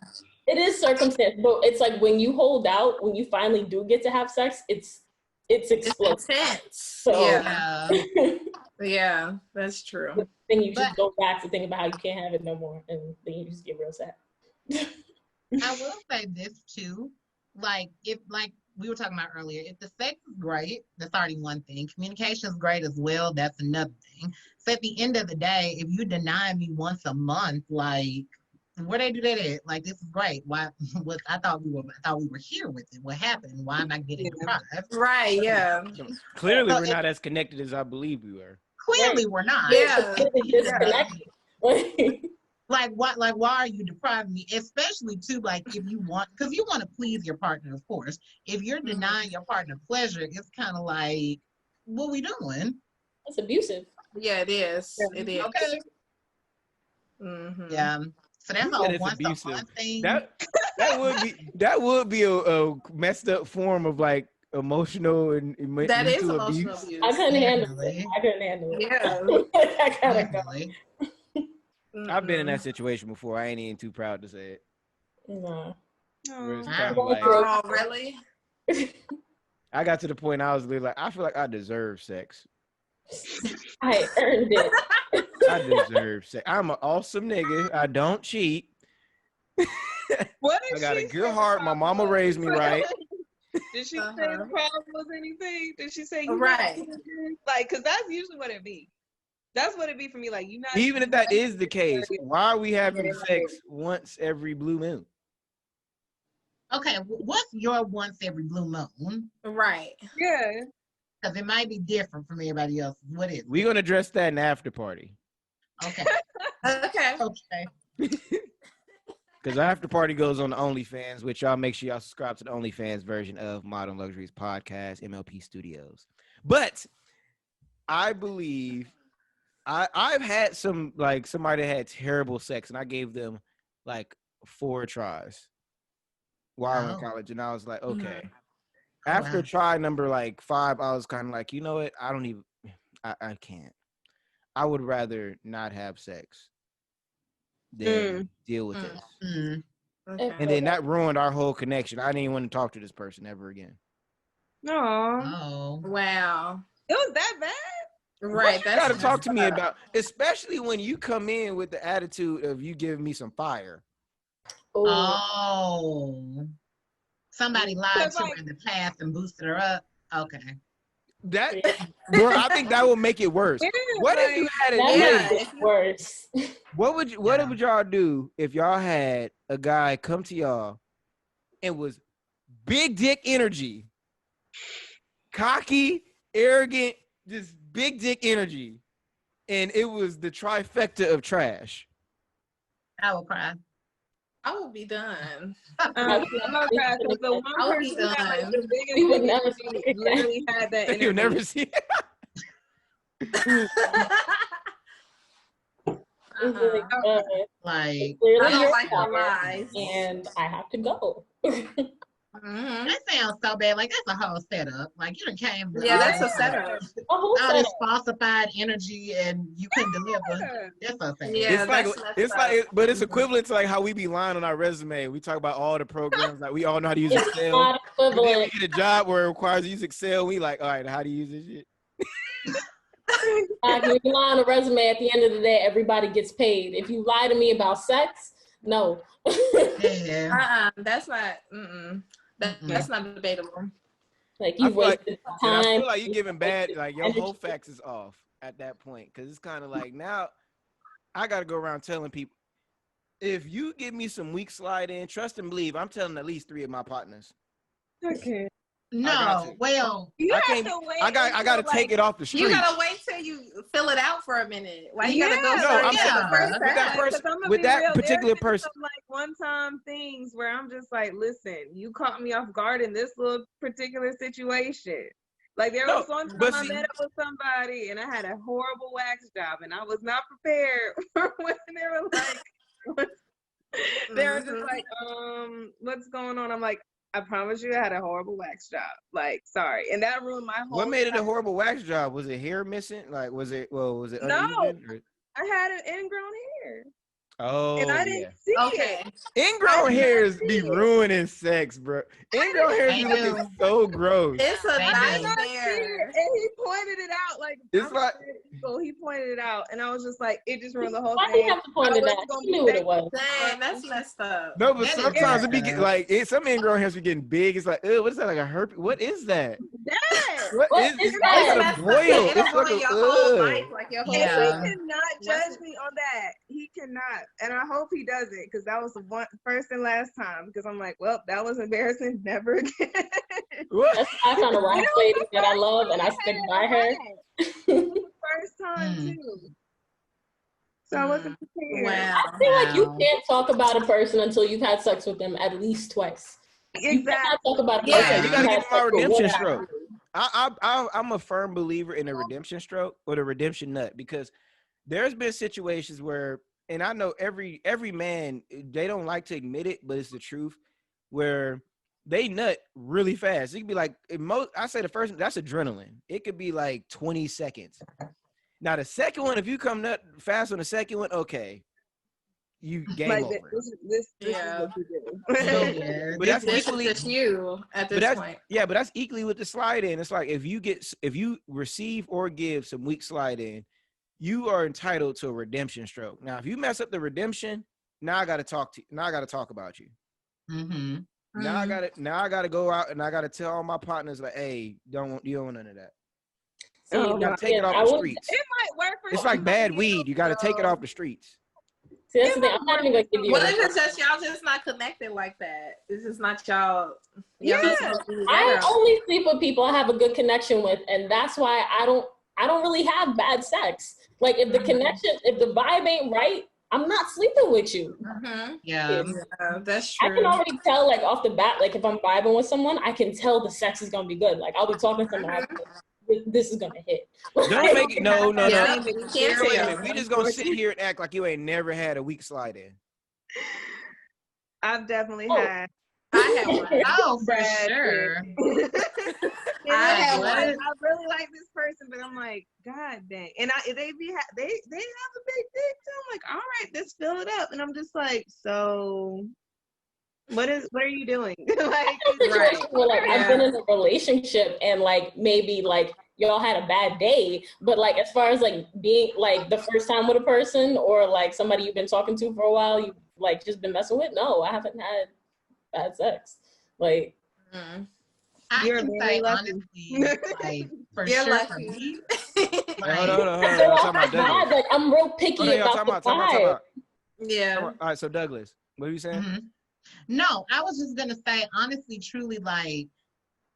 It is circumstance, but it's like when you hold out, when you finally do get to have sex, it's explosive. Intense. So Yeah. Yeah, that's true. then you just go back to think about how you can't have it no more, and then you just get real sad. I will say this too. Like if like we were talking about earlier, if the sex is great, that's already one thing. Communication is great as well, that's another thing. So at the end of the day, if you deny me once a month, like where they do that at? Like this is great. Why I thought we were here with it. What happened? Why am I getting deprived? Right, yeah. Clearly, we're not as connected as I believe we were. Clearly we're not. Yeah. Like what? Like why are you depriving me? Especially too, like if you want, because you want to please your partner, of course. If you're denying your partner pleasure, it's kind of like, what we doing? That's abusive. Yeah, it is. It is. Okay. Yeah. So that's all It's once abusive. a month thing. That would be a messed up form of like emotional and That is mental emotional abuse. abuse. I couldn't handle it. I couldn't handle it. Yeah. I gotta go. Definitely. I've been in that situation before. I ain't even too proud to say it. No. Where it's Oh. kind of like, Oh, really? I got to the point I was literally like, I feel like I deserve sex. I earned it. I deserve sex. I'm an awesome nigga. I don't cheat. What I did got a she good say heart. the My problem mama was? raised me right. Did she say the problem was anything? Did she say you Right. not- like, cause that's usually what it be. That's what it be for me. Like you not Even if that is the case, why are we having sex once every blue moon? Okay, what's your once every blue moon? Right. Yeah. Because it might be different from everybody else. What is it? We're gonna address that in the after party. Okay. Okay. Okay. Because the after party goes on the OnlyFans, which y'all make sure y'all subscribe to the OnlyFans version of Modern Luxuries Podcast, MLP Studios. But I believe I've had some, like, somebody that had terrible sex, and I gave them like 4 tries while in college, and I was like, okay. After try number like 5, I was kind of like, you know what? I can't. I would rather not have sex than deal with this. Okay. And then that ruined our whole connection. I didn't even want to talk to this person ever again. No. Oh. Wow. It was that bad? Right. You got to talk to me about, especially when you come in with the attitude of you giving me some fire. Oh. Somebody lied to like- her in the past and boosted her up. Okay. That, bro, I think that will make it worse. Yeah, What if like, you had That a makes it worse. What would y'all do if y'all had a guy come to y'all and was big dick energy, cocky, arrogant, just big dick energy, and it was the trifecta of trash? I will cry. I will be done. Oh God, because the one I will be person that like done. the biggest We would never see energy it again. literally had that energy. You'll never see it. Like, clearly I don't you're like the tired, lies. and I have to go. that sounds so bad. Like, that's a whole setup. Like, you done came with Yeah, all that's a this- setup. A whole all this setup. falsified energy, and you couldn't deliver. That's so sad. Yeah, It's like that's messed it's up. like, but it's equivalent to like how we be lying on our resume. We talk about all the programs, like we all know how to use It's Excel. not And then we equivalent. get a job where it requires you to use Excel. We like, all right, how do you use this shit? When you lie on a resume, at the end of the day, everybody gets paid. If you lie to me about sex, no. Yeah. That's not. That's not debatable. Like I you feel like, wasted and I time. feel like you giving bad, like your energy. whole facts is off at that point, because it's kind of like now I got to go around telling people, if you give me some weak slide in, trust and believe, I'm telling at least 3 of my partners. Okay. No, well, You I have can't. to wait. I got to until, take it off the street. You gotta wait till you fill it out for a minute. Why you gotta go? Yeah, No, straight I'm to saying the first with that time? person, I'ma with be that real, particular there's been person. some, like one-time things where I'm just like, listen, you caught me off guard in this little particular situation. Like there was one time I met up with somebody and I had a horrible wax job and I was not prepared for when they were like, they were just like, what's going on? I'm like, I promise you I had a horrible wax job. Like, sorry. And that ruined my whole What made it a time. horrible wax job? Was it hair missing? Like, was it uneven? No. Or? I had an ingrown hair. Oh, And I yeah. didn't see Okay. it. Ingrown I hairs didn't be see it. ruining sex, bro. Ingrown hairs They be looking do. so gross. It's a They do. I did not see nightmare. it. And he pointed it out. Like, It's like, so he pointed it out. And I was just like, it just ruined the whole Why do you thing. have to point it out? You knew what it was. Dang, that's messed up. no, but That is sometimes it be messed get, up. like some ingrown hairs be getting big. It's like, what is that? Like a herpes? What is that? Dad. What What is is it's that? like That's a messed up. boil? Yeah, it'll It's like ruin a your whole ugh. life, like your whole And Yeah. he cannot judge me on that. He cannot. And I hope he doesn't, because that was the first and last time. Because I'm like, well, that was embarrassing. Never again. What? That's the kind of wax lady that I love, and I stick by her. First time too. So I wasn't prepared. Wow. I feel like you Wow. can't talk about a person until you've had sex with them at least twice. You cannot talk about a Yeah, person. You gotta had give them my sex with redemption one stroke. hour. I'm a firm believer in a redemption stroke or the redemption nut, because there's been situations where, and I know every man, they don't like to admit it, but it's the truth, where they nut really fast. It could be like, I say the first, that's adrenaline. It could be like 20 seconds. Now the second one, if you come nut fast on the second one, okay, you game Like, over. this Yeah. is what you do. Yeah. But that's This equally, is just you at this point. yeah, but that's equally with the slide in. It's like if you receive or give some weak slide in, you are entitled to a redemption stroke. Now, if you mess up the redemption, now I got to talk about you. Mm-hmm. Now I gotta go out and I gotta tell all my partners like, hey, you don't want none of that. See, You gotta take it off the streets. It might work for It's like bad somebody weed. else, You gotta take it though. off the streets. See, that's the thing. I'm not even gonna give you. What if it's just y'all just not connected like that? This is not y'all. Y'all not supposed to be I together. only sleep with people I have a good connection with, and that's why I don't really have bad sex. Like if the connection, if the vibe ain't right, I'm not sleeping with you. Yeah. Yeah, that's I true. can already tell, like off the bat, like if I'm vibing with someone, I can tell the sex is gonna be good. Like I'll be talking to someone, this is gonna hit. Don't make it. No. Yeah. Wait a Can't minute. tell. We just gonna sit here and act like you ain't never had a weak slide in. I've definitely Oh. had. I have one. Oh, for Bad sure. And I have like, one. I really like this person, but I'm like, God dang. And they have a big dick too. I'm like, all right, let's fill it up. And I'm just like, so what are you doing? Like, Situation where, like, I've Yeah. been in a relationship and like maybe like y'all had a bad day, but like as far as like being like the first time with a person or like somebody you've been talking to for a while, you like just been messing with, no, I haven't had bad sex. Like I You're can very say lucky. honestly, like for You're sure for lucky. me, Hey, like, hold on. so Y'all I'm talking about Douglas. like I'm real picky Hold on, y'all about talking the about. vibe. Yeah. All right, so Douglas, what are you saying? mhm. No, I was just gonna say honestly, truly, like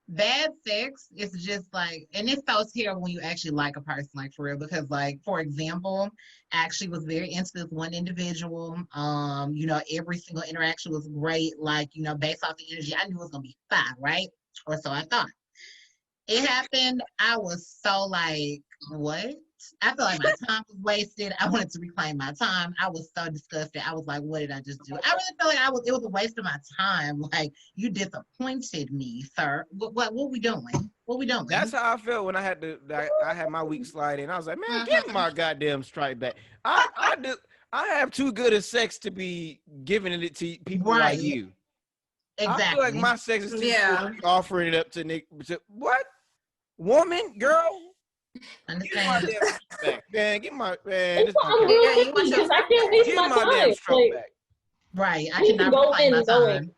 bad sex is just like, and it's so terrible when you actually like a person, like for real, because like, for example, I actually was very into this one individual. Every single interaction was great. Like, based off the energy, I knew it was gonna be fine, right? Or so I thought. It happened. I was so like, what? I feel like my time was wasted. I wanted to reclaim my time. I was so disgusted. I was like, what did I just do? I really felt like it was a waste of my time. Like, you disappointed me, sir. What we doing? What we doing? That's how I felt when I had my weak slide in. I was like, man, give me my goddamn strike back. I have too good a sex to be giving it to people like you. Exactly. I feel like my sex is too good to be offering it up to Nick. What? Woman, girl? Understand. Give my man. I can't waste my time. Right. I need to go in knowing.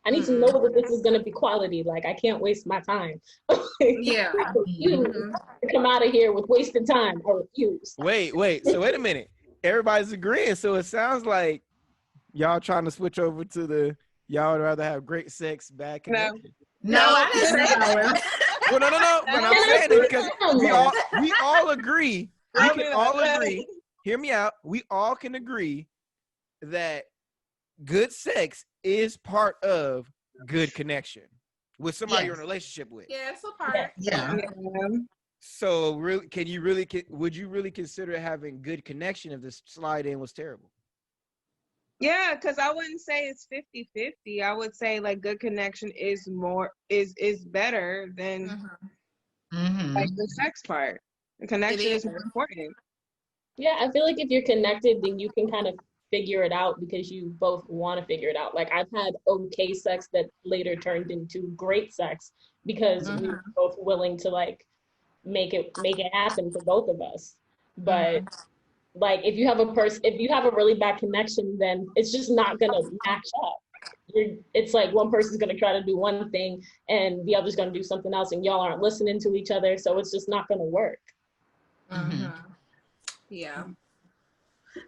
I need to know that this is gonna be quality. Like, I can't waste my time. Yeah. I refuse to come out of here with wasted time. I refuse. Wait. So wait a minute. Everybody's agreeing. So it sounds like y'all trying to switch over to y'all would rather have great sex back. No, I didn't say that. Well, no. But I'm saying it because we all agree. We can all agree. Hear me out. We all can agree that good sex is part of good connection with somebody you're in a relationship with. Yeah, it's a part. Yeah. So really, would you really consider having good connection if the slide in was terrible? Yeah, because I wouldn't say it's 50-50. I would say like good connection is better than like the sex part. The connection is more important. Yeah, I feel like if you're connected, then you can kind of figure it out because you both want to figure it out. Like, I've had okay sex that later turned into great sex because we were both willing to like make it happen for both of us. But like, if you have a really bad connection, then it's just not gonna match up. It's like one person's gonna try to do one thing and the other's gonna do something else, and y'all aren't listening to each other, so it's just not gonna work. Yeah.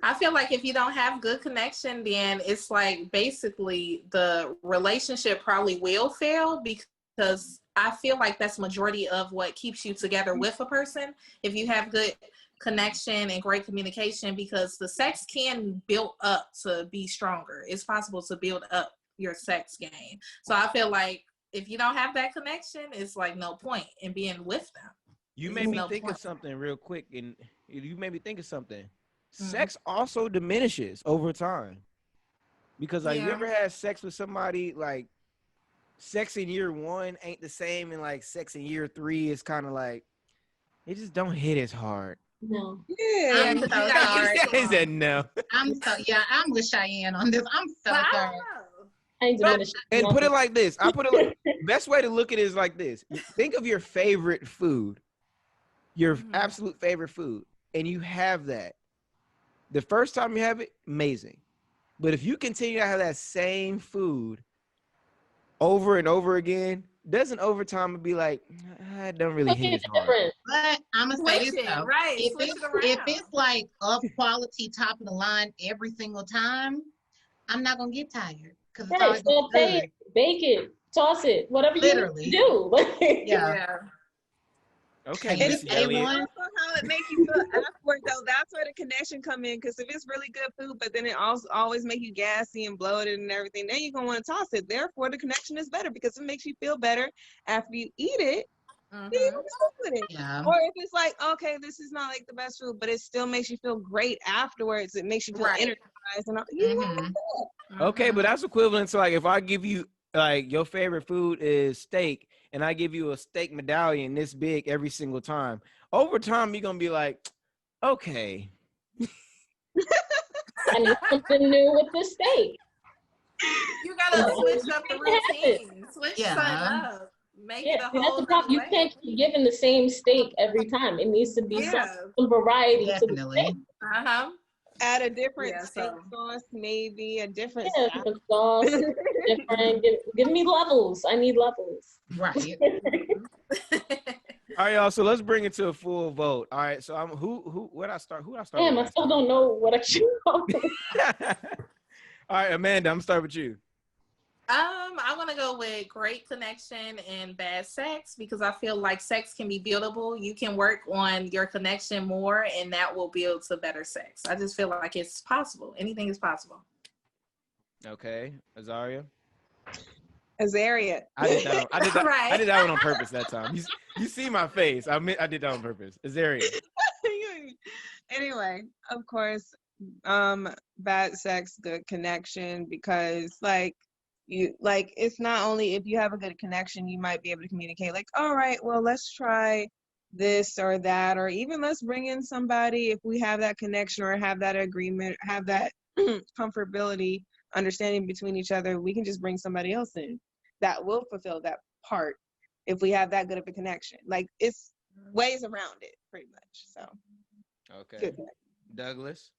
I feel like if you don't have good connection, then it's like basically the relationship probably will fail, because I feel like that's majority of what keeps you together with a person. If you have good connection and great communication, because the sex can build up to be stronger. It's possible to build up your sex game. So I feel like if you don't have that connection, it's like no point in being with them. You made me think of something real quick, and you made me think of something. Sex also diminishes over time, because like you ever had sex with somebody, like sex in year 1 ain't the same, and like sex in year 3 is kind of like it just don't hit as hard. No. Yeah. I'm so sorry. He said no. I'm with Cheyenne on this. I'm so sorry. And put it like this. Best way to look at it is like this. Think of your favorite food, your absolute favorite food, and you have that. The first time you have it, amazing. But if you continue to have that same food over and over again, doesn't over time be like, I don't really hit as hard. But I'm gonna say this though, right? If it's like of quality, top of the line every single time, I'm not gonna get tired because it's always good. Bake it, toss it, whatever Literally. you do. Yeah. Okay. It's also how it makes you feel afterward, though. That's where the connection come in. Because if it's really good food, but then it also always make you gassy and bloated and everything, then you're gonna want to toss it. Therefore, the connection is better because it makes you feel better after you eat it. Then you can stick with it. Yeah. Or if it's like, okay, this is not like the best food, but it still makes you feel great afterwards. It makes you feel energized and okay, but that's equivalent to like if I give you like your favorite food is steak, and I give you a steak medallion this big every single time. Over time, you're gonna be like, okay. I need something new with the steak. You gotta switch up the routine. Switch something up. Make it a whole that's the problem. You can't keep giving the same steak every time. It needs to be some variety. Definitely. To the steak. Add a different steak sauce, maybe a different sauce, different. Give me levels. I need levels. Right. All right, y'all. So let's bring it to a full vote. All right. So I'm where'd I start? Who I start? Damn, I still don't know what I should. All right, Amanda. I'm gonna start with you. I want to go with great connection and bad sex because I feel like sex can be buildable. You can work on your connection more, and that will build to better sex. I just feel like it's possible. Anything is possible. Okay, Azaria. Azaria. I did that. Right. I did that one on purpose that time. You see my face. I did that on purpose. Azaria. Anyway, of course, bad sex, good connection, because it's not only if you have a good connection, you might be able to communicate like, all right, well, let's try this or that, or even let's bring in somebody if we have that connection or have that agreement, have that comfortability, understanding between each other, we can just bring somebody else in that will fulfill that part if we have that good of a connection. Like, it's ways around it pretty much. So okay. Douglas.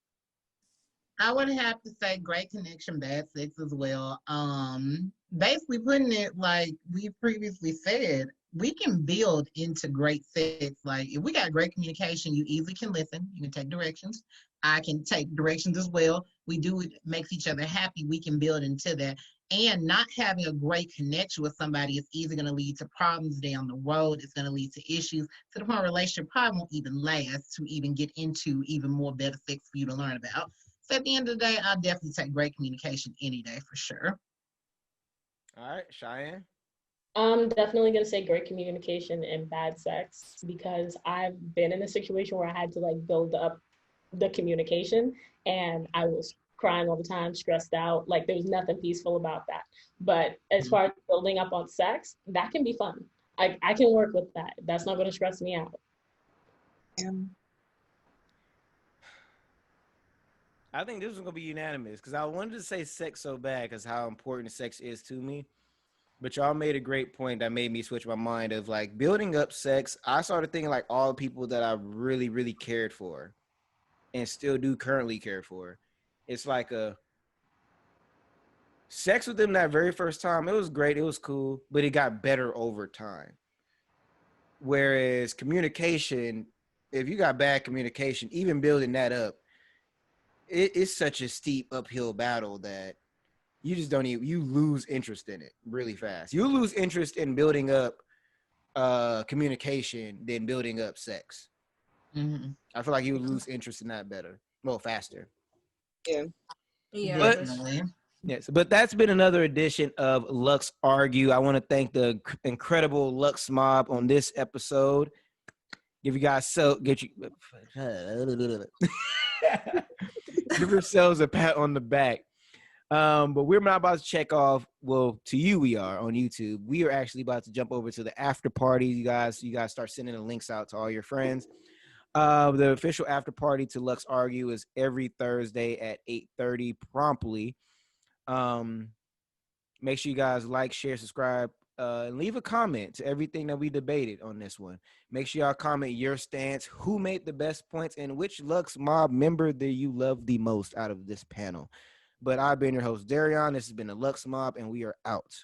I would have to say great connection, bad sex as well. Basically putting it like we previously said, we can build into great sex. Like if we got great communication, you easily can listen. You can take directions. I can take directions as well. We do it makes each other happy. We can build into that. And not having a great connection with somebody is either going to lead to problems down the road. It's going to lead to issues to the point relationship probably won't even last to even get into even more better sex for you to learn about. So at the end of the day, I'll definitely take great communication any day for sure. All right, Cheyenne. I'm definitely gonna say great communication and bad sex because I've been in a situation where I had to like build up the communication and I was crying all the time, stressed out. Like there was nothing peaceful about that. But as far as building up on sex, that can be fun. I can work with that. That's not gonna stress me out. I think this is gonna be unanimous because I wanted to say sex so bad because how important sex is to me. But y'all made a great point that made me switch my mind of like building up sex. I started thinking like all the people that I really, really cared for and still do currently care for. It's like a sex with them that very first time. It was great. It was cool, but it got better over time. Whereas communication, if you got bad communication, even building that up, it's such a steep uphill battle that you just don't even, you lose interest in it really fast. You lose interest in building up communication than building up sex. Mm-hmm. I feel like you would lose interest in that faster. Yeah. Definitely. Yes, but that's been another edition of Lux Argue. I want to thank the incredible LuxeMob on this episode. Give you guys give yourselves a pat on the back. But we're not about to check off. Well, to you, we are on YouTube. We are actually about to jump over to the after party. You guys start sending the links out to all your friends. The official after party to Lux Argue is every Thursday at 8:30 promptly. Make sure you guys like, share, subscribe, and leave a comment to everything that we debated on this one. Make sure y'all comment your stance, who made the best points, and which LuxeMob member that you love the most out of this panel. But I've been your host, Darion. This has been the LuxeMob, and we are out.